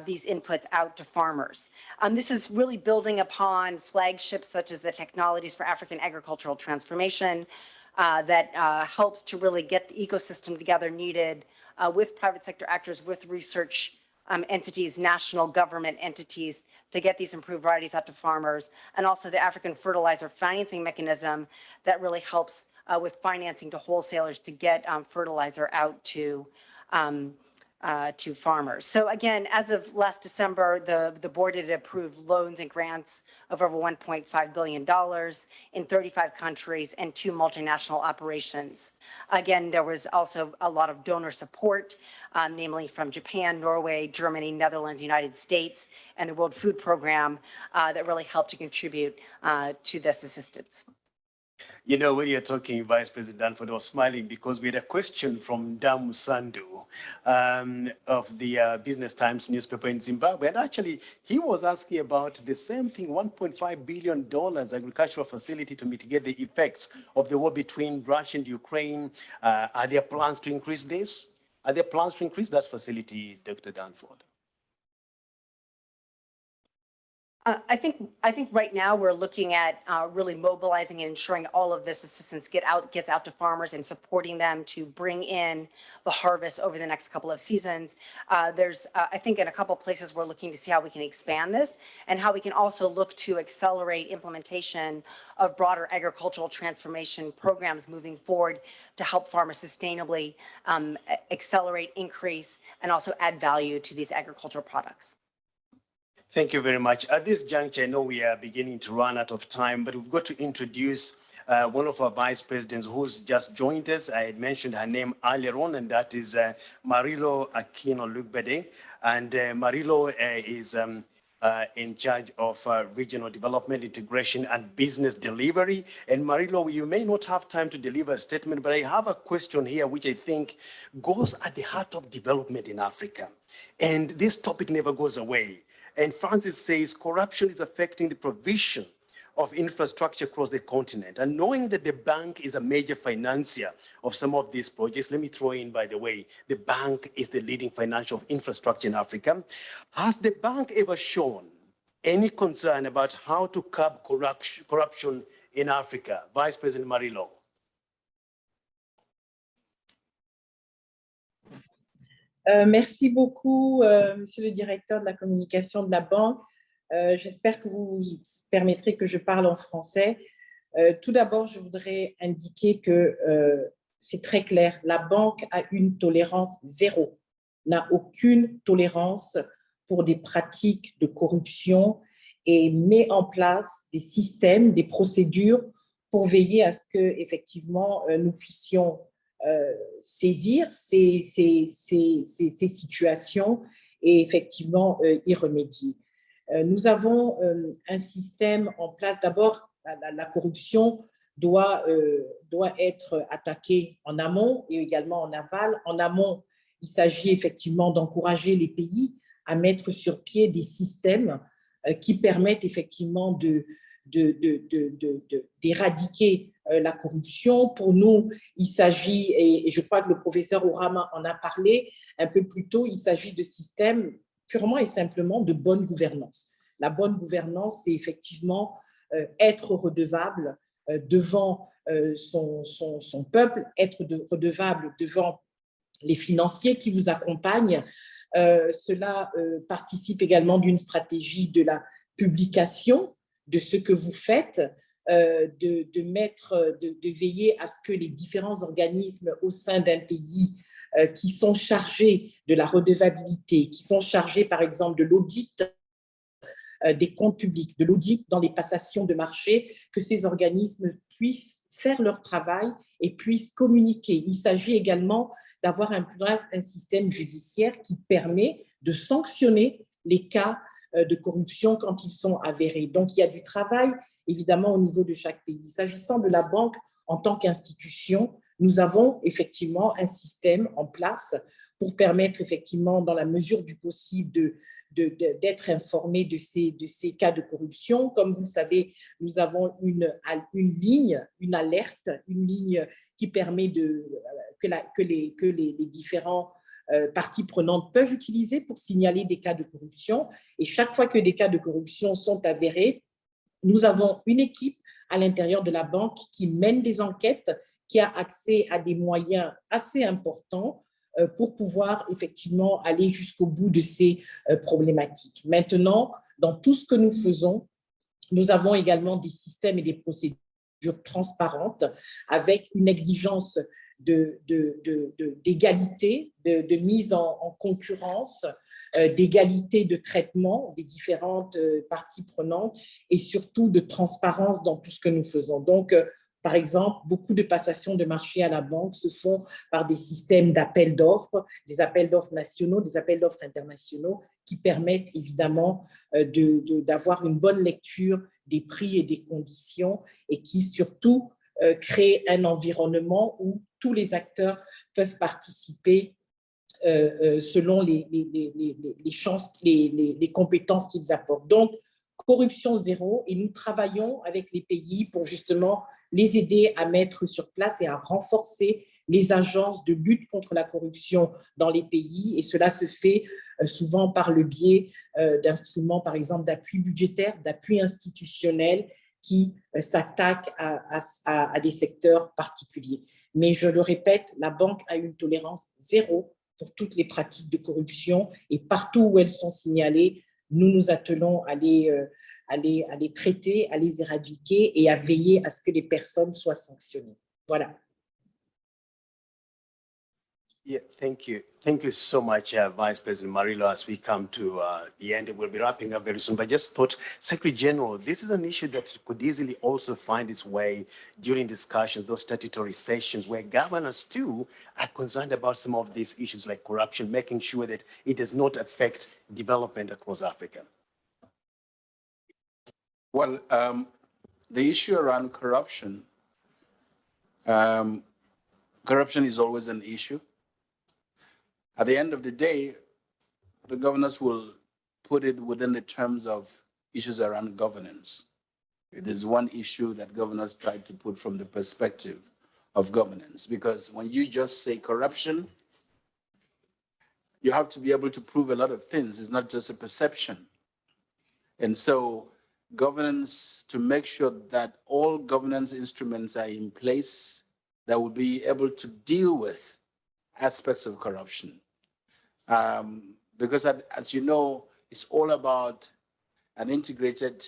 these inputs out to farmers. This is really building upon flagships such as the Technologies for African Agricultural Transformation, that helps to really get the ecosystem together needed with private sector actors, with research entities, national government entities, to get these improved varieties out to farmers, and also the African Fertilizer Financing Mechanism that really helps with financing to wholesalers to get fertilizer out to to farmers. So again, as of last December, the board had approved loans and grants of over $1.5 billion in 35 countries and 2 multinational operations. Again, there was also a lot of donor support, namely from Japan, Norway, Germany, Netherlands, United States, and the World Food Program that really helped to contribute to this assistance. You know, when you're talking, Vice President Danford, I was smiling because we had a question from Damu Sandu of the Business Times newspaper in Zimbabwe. And actually, he was asking about the same thing, $1.5 billion agricultural facility to mitigate the effects of the war between Russia and Ukraine. Are there plans to increase this? Are there plans to increase that facility, Dr. Danford? I think right now we're looking at really mobilizing and ensuring all of this assistance gets out to farmers and supporting them to bring in the harvest over the next couple of seasons. There's, I think, in a couple of places we're looking to see how we can expand this and how we can also look to accelerate implementation of broader agricultural transformation programs moving forward to help farmers sustainably accelerate, increase, and also add value to these agricultural products. Thank you very much. At this juncture, I know we are beginning to run out of time, but we've got to introduce one of our vice presidents who's just joined us. I had mentioned her name earlier on, and that is Marilo Aquino-Lugbede. And Marilo is in charge of regional development, integration, and business delivery. And Marilo, you may not have time to deliver a statement, but I have a question here which I think goes at the heart of development in Africa. And this topic never goes away. And Francis says corruption is affecting the provision of infrastructure across the continent. And knowing that the bank is a major financier of some of these projects, let me throw in, by the way, the bank is the leading financial infrastructure in Africa. Has the bank ever shown any concern about how to curb corruption in Africa? Vice President Marilo. Merci beaucoup, Monsieur le directeur de la communication de la banque. J'espère que vous permettrez que je parle en français. Tout d'abord, je voudrais indiquer que c'est très clair. La banque a une tolérance zéro, n'a aucune tolérance pour des pratiques de corruption et met en place des systèmes, des procédures pour veiller à ce que, effectivement, nous puissions saisir ces situations et effectivement y remédier. Nous avons un système en place. D'abord, la corruption doit être attaquée en amont et également en aval. En amont, il s'agit effectivement d'encourager les pays à mettre sur pied des systèmes qui permettent effectivement d'éradiquer la corruption. Pour nous, il s'agit, et je crois que le professeur Ourama en a parlé un peu plus tôt, il s'agit de systèmes purement et simplement de bonne gouvernance. La bonne gouvernance, c'est effectivement être redevable devant son peuple, être redevable devant les financiers qui vous accompagnent. Cela participe également d'une stratégie de la publication de ce que vous faites, de veiller à ce que les différents organismes au sein d'un pays qui sont chargés de la redevabilité, qui sont chargés par exemple de l'audit des comptes publics, de l'audit dans les passations de marché, que ces organismes puissent faire leur travail et puissent communiquer. Il s'agit également d'avoir un système judiciaire qui permet de sanctionner les cas de corruption quand ils sont avérés. Donc, il y a du travail, évidemment, au niveau de chaque pays. S'agissant de la banque en tant qu'institution, nous avons effectivement un système en place pour permettre effectivement, dans la mesure du possible, d'être informé de ces cas de corruption. Comme vous le savez, nous avons une ligne, une alerte, une ligne qui permet que les différents parties prenantes peuvent utiliser pour signaler des cas de corruption. Et chaque fois que des cas de corruption sont avérés, nous avons une équipe à l'intérieur de la banque qui mène des enquêtes, qui a accès à des moyens assez importants pour pouvoir effectivement aller jusqu'au bout de ces problématiques. Maintenant, dans tout ce que nous faisons, nous avons également des systèmes et des procédures transparentes avec une exigence d'égalité, de mise en concurrence, d'égalité de traitement des différentes parties prenantes et surtout de transparence dans tout ce que nous faisons. Donc, par exemple, beaucoup de passations de marché à la banque se font par des systèmes d'appels d'offres, des appels d'offres nationaux, des appels d'offres internationaux qui permettent évidemment d'avoir une bonne lecture des prix et des conditions et qui surtout créent un environnement où tous les acteurs peuvent participer selon les chances, les compétences qu'ils apportent. Donc, corruption zéro, et nous travaillons avec les pays pour justement les aider à mettre sur place et à renforcer les agences de lutte contre la corruption dans les pays. Et cela se fait souvent par le biais d'instruments, par exemple, d'appui budgétaire, d'appui institutionnel qui s'attaquent à des secteurs particuliers. Mais je le répète, la banque a une tolérance zéro pour toutes les pratiques de corruption et partout où elles sont signalées, nous nous attelons à les traiter, à les éradiquer et à veiller à ce que les personnes soient sanctionnées. Voilà. Yeah, thank you. Thank you so much, Vice President Marilo. As we come to the end, we'll be wrapping up very soon. But I just thought, Secretary General, this is an issue that could easily also find its way during discussions, those statutory sessions where governors too are concerned about some of these issues like corruption, making sure that it does not affect development across Africa. Well, the issue around corruption, corruption is always an issue. At the end of the day, the governors will put it within the terms of issues around governance. It is one issue that governors try to put from the perspective of governance, because when you just say corruption, you have to be able to prove a lot of things. It's not just a perception. And so governance, to make sure that all governance instruments are in place that will be able to deal with aspects of corruption. Because as you know, it's all about an integrated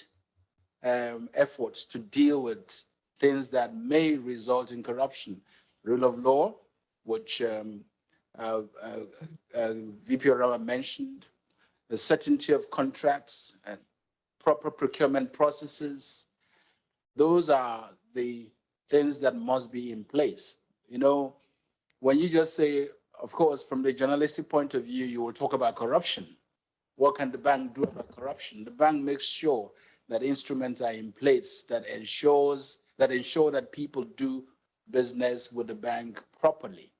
effort to deal with things that may result in corruption. Rule of law, which VP Orama mentioned, the certainty of contracts and proper procurement processes. Those are the things that must be in place. You know, when you just say, of course, from the journalistic point of view, you will talk about corruption. What can the bank do about corruption? The bank makes sure that instruments are in place that ensure that people do business with the bank properly.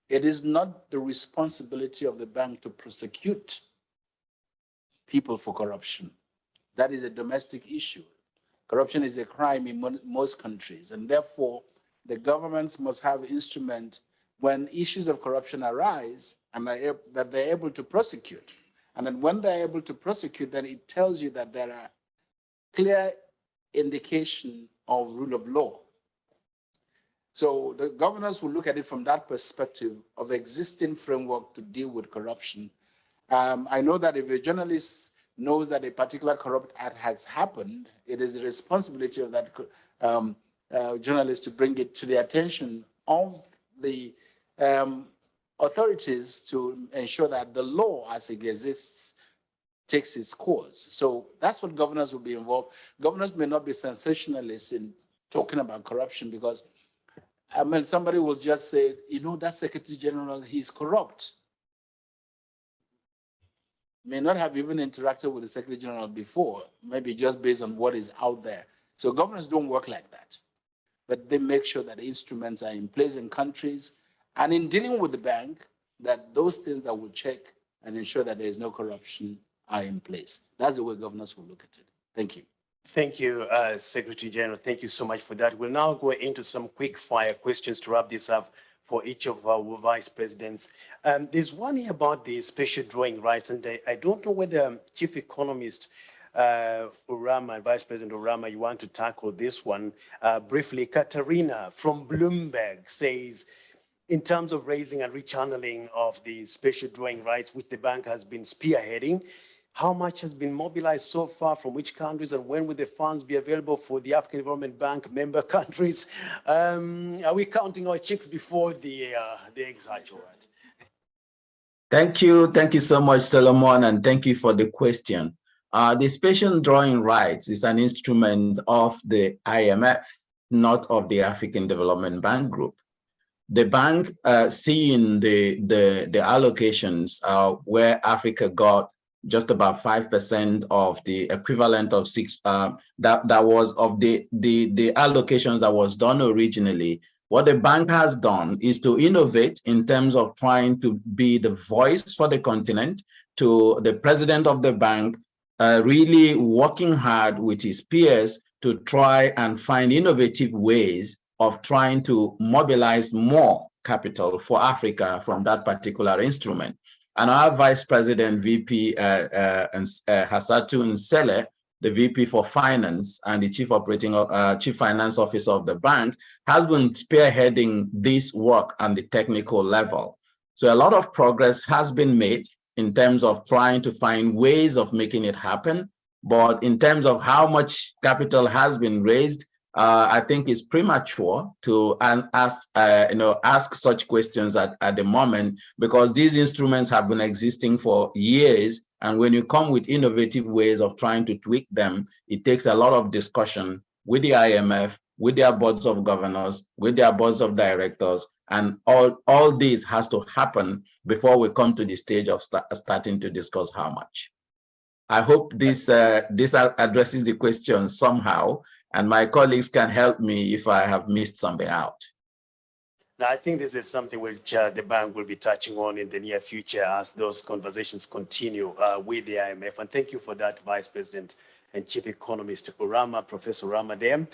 It is not the responsibility of the bank to prosecute people for corruption. That is a domestic issue. Corruption is a crime in most countries, and therefore the governments must have instruments when issues of corruption arise and that they're able to prosecute. And then when they're able to prosecute, then it tells you that there are clear indication of rule of law. So the governors will look at it from that perspective of the existing framework to deal with corruption. I know that if a journalist knows that a particular corrupt act has happened, it is the responsibility of that journalist to bring it to the attention of the authorities to ensure that the law as it exists takes its course. So that's what governors will be involved. Governors may not be sensationalists in talking about corruption because, I mean, somebody will just say, you know, that Secretary General, he's corrupt. May not have even interacted with the Secretary General before, maybe just based on what is out there. So governors don't work like that, but they make sure that instruments are in place in countries and in dealing with the bank, that those things that will check and ensure that there is no corruption are in place. That's the way governors will look at it. Thank you. Thank you, Secretary General. Thank you so much for that. We'll now go into some quick fire questions to wrap this up for each of our vice presidents. There's one here about the special drawing rights, and I don't know whether Chief Economist Orama and Vice President Orama, you want to tackle this one briefly. Katarina from Bloomberg says, in terms of raising and rechanneling of the special drawing rights, which the bank has been spearheading, How much has been mobilized so far from which countries, and when will the funds be available for the African Development Bank member countries? Are we counting our chicks before the eggs hatch? All right. Thank you so much, Solomon, and thank you for the question. The special drawing rights is an instrument of the IMF, not of the African Development Bank Group. The bank, seeing the allocations where Africa got just about 5% of the equivalent of that was of the allocations that was done originally. What the bank has done is to innovate in terms of trying to be the voice for the continent, to the president of the bank, really working hard with his peers to try and find innovative ways of trying to mobilize more capital for Africa from that particular instrument. And our Vice President, VP Hassatu Nsele, the VP for Finance and the Chief Finance Officer of the bank, has been spearheading this work on the technical level. So a lot of progress has been made in terms of trying to find ways of making it happen. But in terms of how much capital has been raised, I think it's premature to ask such questions at the moment, because these instruments have been existing for years. And when you come with innovative ways of trying to tweak them, it takes a lot of discussion with the IMF, with their boards of governors, with their boards of directors, and all this has to happen before we come to the stage of starting to discuss how much. I hope this addresses the question somehow, and my colleagues can help me if I have missed something out. Now, I think this is something which the bank will be touching on in the near future as those conversations continue with the IMF. And thank you for that, Vice President and Chief Economist Professor Ramadem.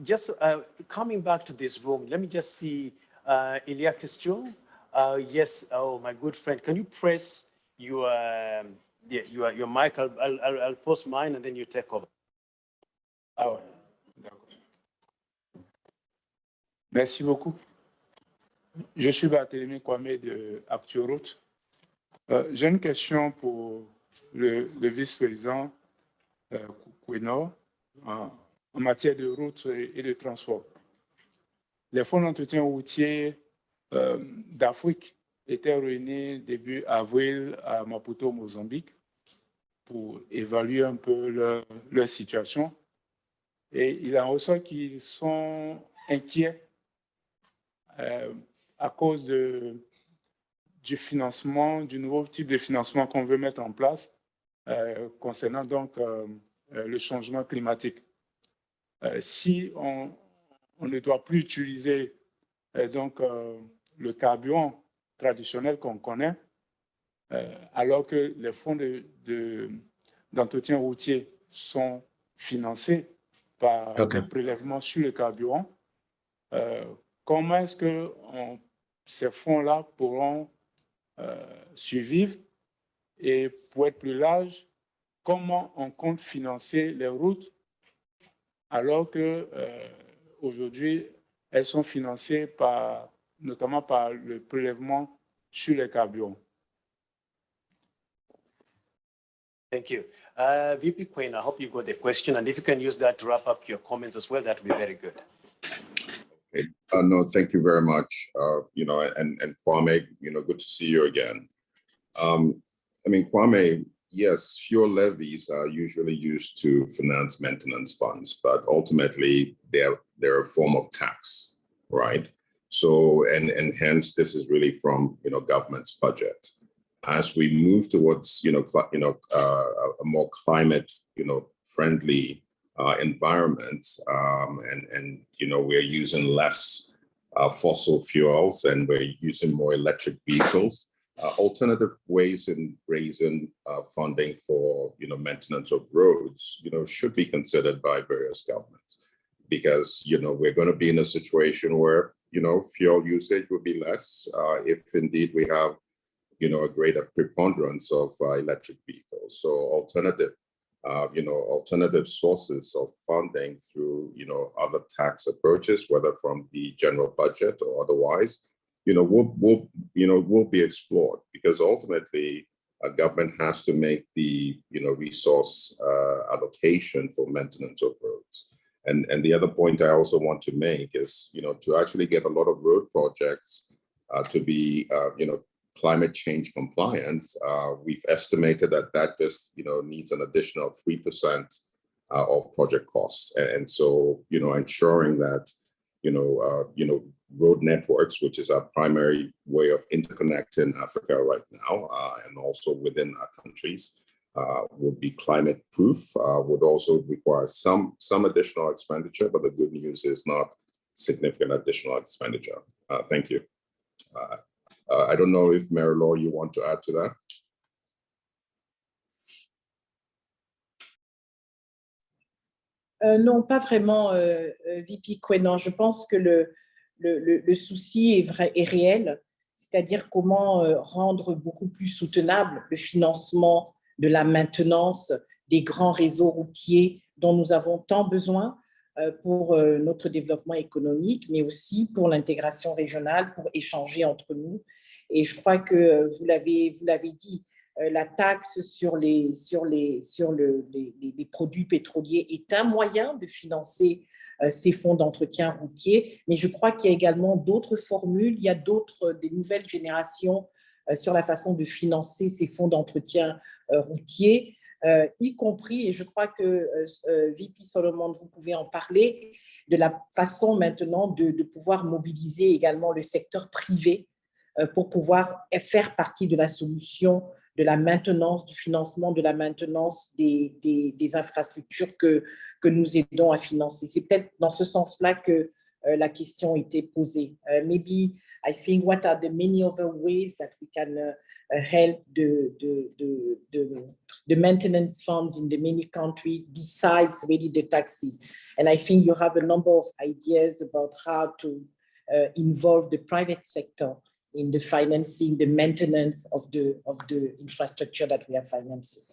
Just coming back to this room, let me just see Ilya Question. Yes, oh, my good friend, can you press your mic? I'll post mine and then you take over. Ah ouais, d'accord. Merci beaucoup. Je suis Barthélémy Kwame de ActuRoute. J'ai une question pour le vice-président Koueno en matière de routes et de transport. Les fonds d'entretien routier d'Afrique étaient réunis début avril à Maputo, Mozambique, pour évaluer un peu leur situation. Et il en ressort qu'ils sont inquiets à cause du financement, du nouveau type de financement qu'on veut mettre en place concernant donc le changement climatique. Si on ne doit plus utiliser donc le carburant traditionnel qu'on connaît, alors que les fonds d'entretien routier sont financés par le prélèvement sur le carburant, comment est-ce que ces fonds-là pourront survivre? Et pour être plus large, comment on compte financer les routes alors que aujourd'hui elles sont financées notamment par le prélèvement sur les carburants? Thank you. VP Quinn, I hope you got the question, and if you can use that to wrap up your comments as well, that would be very good. Okay. No, thank you very much. And Kwame, good to see you again. I mean, Kwame, yes, fuel levies are usually used to finance maintenance funds, but ultimately they're a form of tax, right? So, and hence this is really from, government's budget. As we move towards, a more climate, friendly environment, and we're using less fossil fuels and we're using more electric vehicles, alternative ways in raising funding for, maintenance of roads, should be considered by various governments, because, we're going to be in a situation where, fuel usage will be less if indeed we have a greater preponderance of electric vehicles. So alternative sources of funding through, other tax approaches, whether from the general budget or otherwise, will be explored, because ultimately, government has to make the resource allocation for maintenance of roads. And the other point I also want to make is, to actually get a lot of road projects to be, climate change compliant, we've estimated that just, needs an additional 3% of project costs. And so, ensuring that, road networks, which is our primary way of interconnecting Africa right now, and also within our countries, would be climate proof, would also require some additional expenditure, but the good news is not significant additional expenditure. Thank you. I don't know if Mary Law, you want to add to that? Non, pas vraiment, VP Quenan. Je pense que le souci est réel, c'est-à-dire comment rendre beaucoup plus soutenable le financement de la maintenance des grands réseaux routiers dont nous avons tant besoin pour notre développement économique, mais aussi pour l'intégration régionale, pour échanger entre nous. Et je crois que vous l'avez dit, la taxe sur les produits pétroliers est un moyen de financer ces fonds d'entretien routier, mais je crois qu'il y a également d'autres formules, il y a des nouvelles générations sur la façon de financer ces fonds d'entretien routier, y compris, et je crois que VP Solomon, vous pouvez en parler, de la façon maintenant de pouvoir mobiliser également le secteur privé pour pouvoir faire partie de la solution de la maintenance, du financement de la maintenance des infrastructures que nous aidons à financer. C'est peut-être dans ce sens-là que la question était posée. Maybe I think what are the many other ways that we can help the maintenance funds in the many countries besides really the taxes. And I think you have a number of ideas about how to involve the private sector in the financing, the maintenance of the infrastructure that we are financing.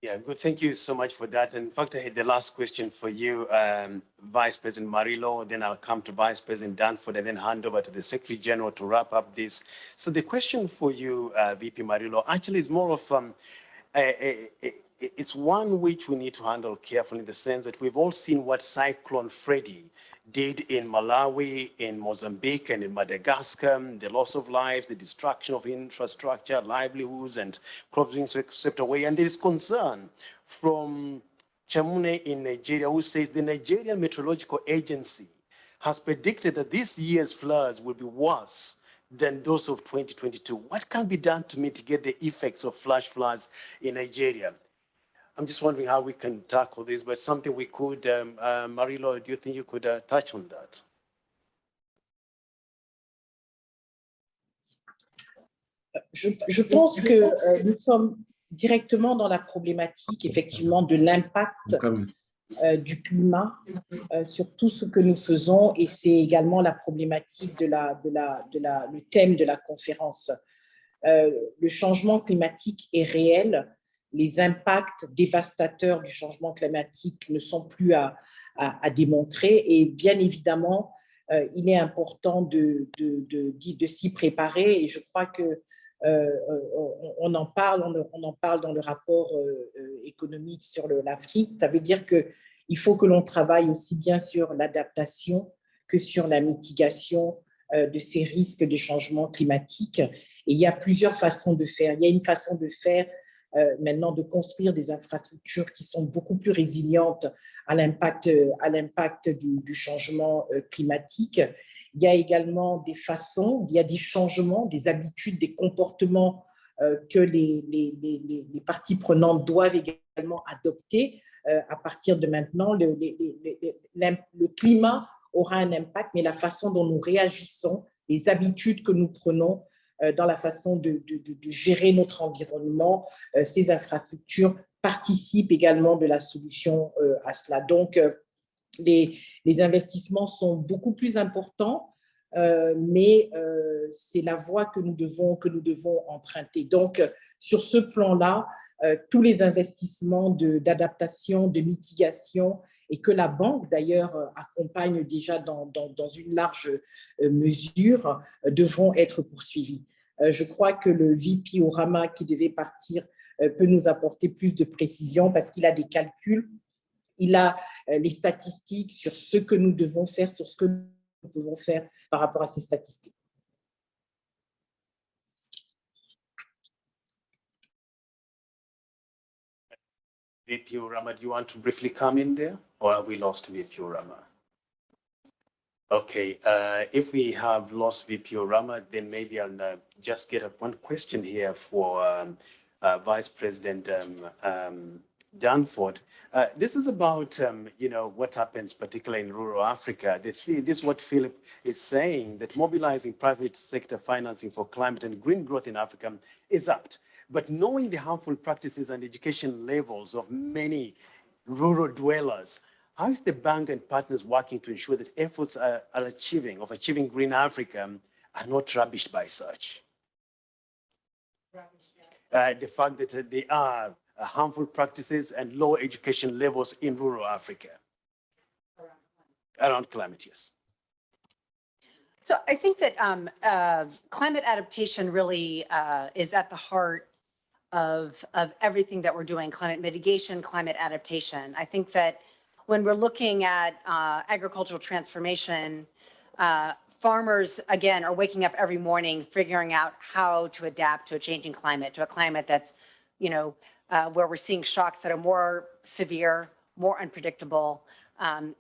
Yeah, good. Thank you so much for that. In fact, I had the last question for you, Vice President Marilo, then I'll come to Vice President Danford and then hand over to the Secretary General to wrap up this. So the question for you, VP Marilo, actually is more of, it's one which we need to handle carefully in the sense that we've all seen what Cyclone Freddy did in Malawi, in Mozambique, and in Madagascar, the loss of lives, the destruction of infrastructure, livelihoods, and crops being swept away. And there is concern from Chamune in Nigeria, who says the Nigerian Meteorological Agency has predicted that this year's floods will be worse than those of 2022. What can be done to mitigate the effects of flash floods in Nigeria? I'm just wondering how we can tackle this, but something we could, Marilo, do you think you could touch on that? Je pense que nous sommes directement dans la problématique, effectivement, de l'impact du climat sur tout ce que nous faisons, et c'est également la problématique le thème de la conférence. Le changement climatique est réel. Les impacts dévastateurs du changement climatique ne sont plus à démontrer, et bien évidemment, il est important de s'y préparer, et je crois que on en parle dans le rapport économique sur l'Afrique. Ça veut dire qu'il faut que l'on travaille aussi bien sur l'adaptation que sur la mitigation de ces risques de changement climatique. Et il y a plusieurs façons de faire. Il y a une façon de faire maintenant de construire des infrastructures qui sont beaucoup plus résilientes à l'impact du changement climatique. Il y a également des façons, il y a des changements, des habitudes, des comportements que les parties prenantes doivent également adopter à partir de maintenant. Le climat aura un impact, mais la façon dont nous réagissons, les habitudes que nous prenons dans la façon de gérer notre environnement, ces infrastructures participent également de la solution à cela. Donc, les investissements sont beaucoup plus importants, mais c'est la voie que nous devons emprunter. Donc, sur ce plan-là, tous les investissements d'adaptation, de mitigation, et que la banque d'ailleurs accompagne déjà dans une large mesure, devront être poursuivis. Je crois que le VP Orama qui devait partir peut nous apporter plus de précision parce qu'il a des calculs, il a les statistiques sur ce que nous devons faire, sur ce que nous pouvons faire par rapport à ces statistiques. VP Orama, do you want to briefly come in there, or have we lost VP Orama? Okay, if we have lost VP Orama, then maybe I'll just get one question here for Vice President Danford. This is about, what happens particularly in rural Africa. This is what Philip is saying, that mobilizing private sector financing for climate and green growth in Africa is apt. But knowing the harmful practices and education levels of many rural dwellers, how is the bank and partners working to ensure that efforts of achieving green Africa are not rubbished by such? The fact that there are harmful practices and low education levels in rural Africa. Around climate, yes. So I think that climate adaptation really is at the heart of everything that we're doing, climate mitigation, climate adaptation. I think that when we're looking at agricultural transformation, farmers, again, are waking up every morning figuring out how to adapt to a changing climate, to a climate that's, where we're seeing shocks that are more severe, more unpredictable,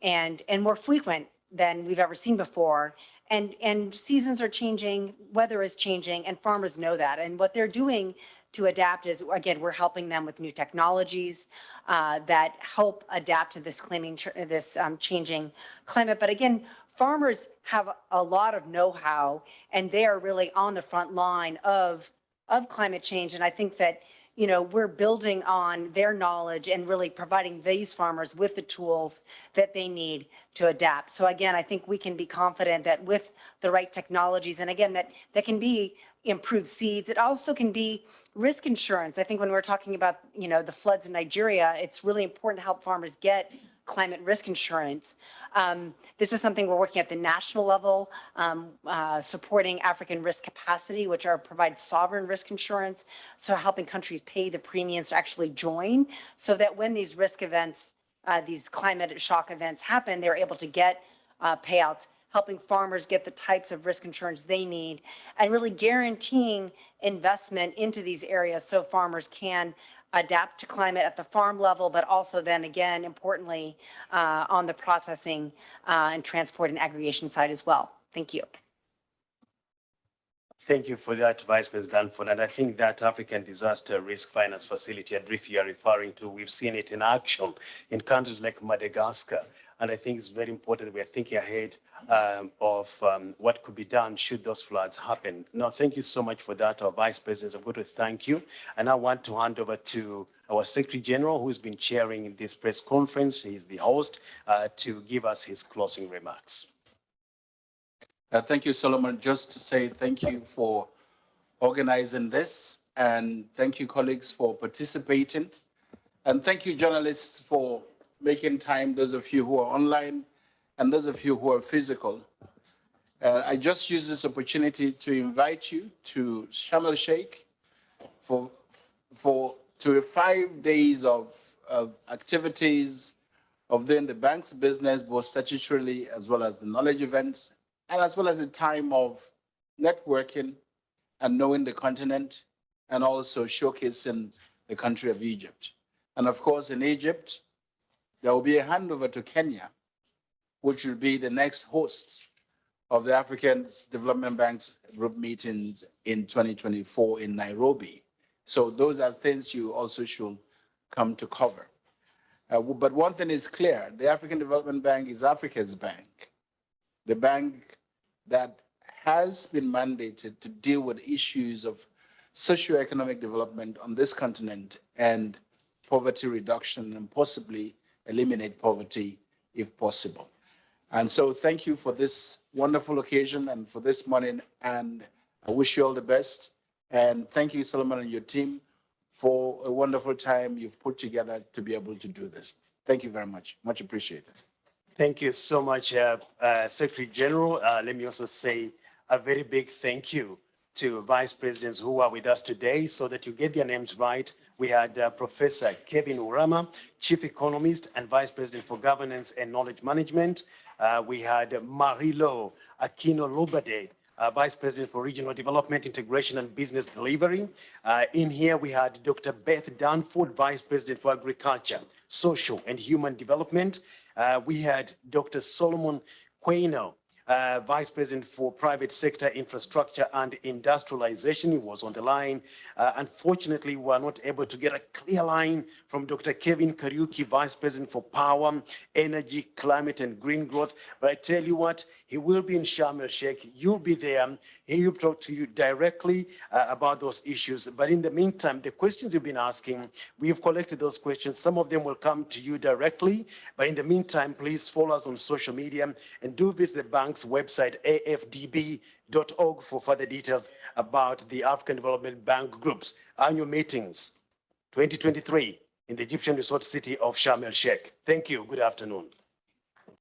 and more frequent than we've ever seen before. And seasons are changing, weather is changing, and farmers know that. And what they're doing to adapt is, again, we're helping them with new technologies that help adapt to this changing climate. But again, farmers have a lot of know-how, and they are really on the front line of climate change. And I think that, we're building on their knowledge and really providing these farmers with the tools that they need to adapt. So again, I think we can be confident that with the right technologies, and again, that can be improved seeds, it also can be risk insurance. I think when we're talking about, the floods in Nigeria, it's really important to help farmers get climate risk insurance. This is something we're working at the national level, supporting African risk capacity, which provides sovereign risk insurance. So helping countries pay the premiums to actually join, so that when these risk events, these climate shock events happen, they're able to get payouts, helping farmers get the types of risk insurance they need, and really guaranteeing investment into these areas so farmers can adapt to climate at the farm level, but also then again, importantly, on the processing and transport and aggregation side as well. Thank you. Thank you for that, Vice President Danford. And I think that African Disaster Risk Finance Facility that you are referring to, we've seen it in action in countries like Madagascar. And I think it's very important that we are thinking ahead of what could be done should those floods happen. Now, thank you so much for that, our Vice President. I'm going to thank you. And I want to hand over to our Secretary General, who's been chairing this press conference. He's the host, to give us his closing remarks. Thank you, Solomon. Just to say thank you for organizing this, and thank you, colleagues, for participating. And thank you, journalists, for making time, those of you who are online and those of you who are physical. I just use this opportunity to invite you to Sharm el-Sheikh to 5 days of activities of doing the bank's business, both statutorily as well as the knowledge events, and as well as a time of networking and knowing the continent, and also showcasing the country of Egypt. And of course, in Egypt, there will be a handover to Kenya, which will be the next host of the African Development Bank's group meetings in 2024 in Nairobi. So those are things you also should come to cover. But one thing is clear, the African Development Bank is Africa's bank, the bank that has been mandated to deal with issues of socioeconomic development on this continent and poverty reduction, and possibly eliminate poverty if possible. And so thank you for this wonderful occasion and for this morning, and I wish you all the best. And thank you, Solomon, and your team for a wonderful time you've put together to be able to do this. Thank you very much. Much appreciated. Thank you so much, Secretary General. Let me also say a very big thank you to vice presidents who are with us today so that you get their names right. We had Professor Kevin Urama, Chief Economist and Vice President for Governance and Knowledge Management. We had Marilo Aquino Lubade, Vice President for Regional Development, Integration and Business Delivery. In here, we had Dr. Beth Danford, Vice President for Agriculture, Social and Human Development. We had Dr. Solomon Quaino, Vice President for Private Sector Infrastructure and Industrialization. He was on the line. Unfortunately, we were not able to get a clear line from Dr. Kevin Kariuki, Vice President for Power, Energy, Climate and Green Growth. But I tell you what, he will be in Sharm el-Sheikh. You'll be there. He will talk to you directly about those issues. But in the meantime, the questions you've been asking, we've collected those questions. Some of them will come to you directly. But in the meantime, please follow us on social media and do visit the bank's website, afdb.org, for further details about the African Development Bank Group's annual meetings 2023 in the Egyptian resort city of Sharm el-Sheikh. Thank you. Good afternoon.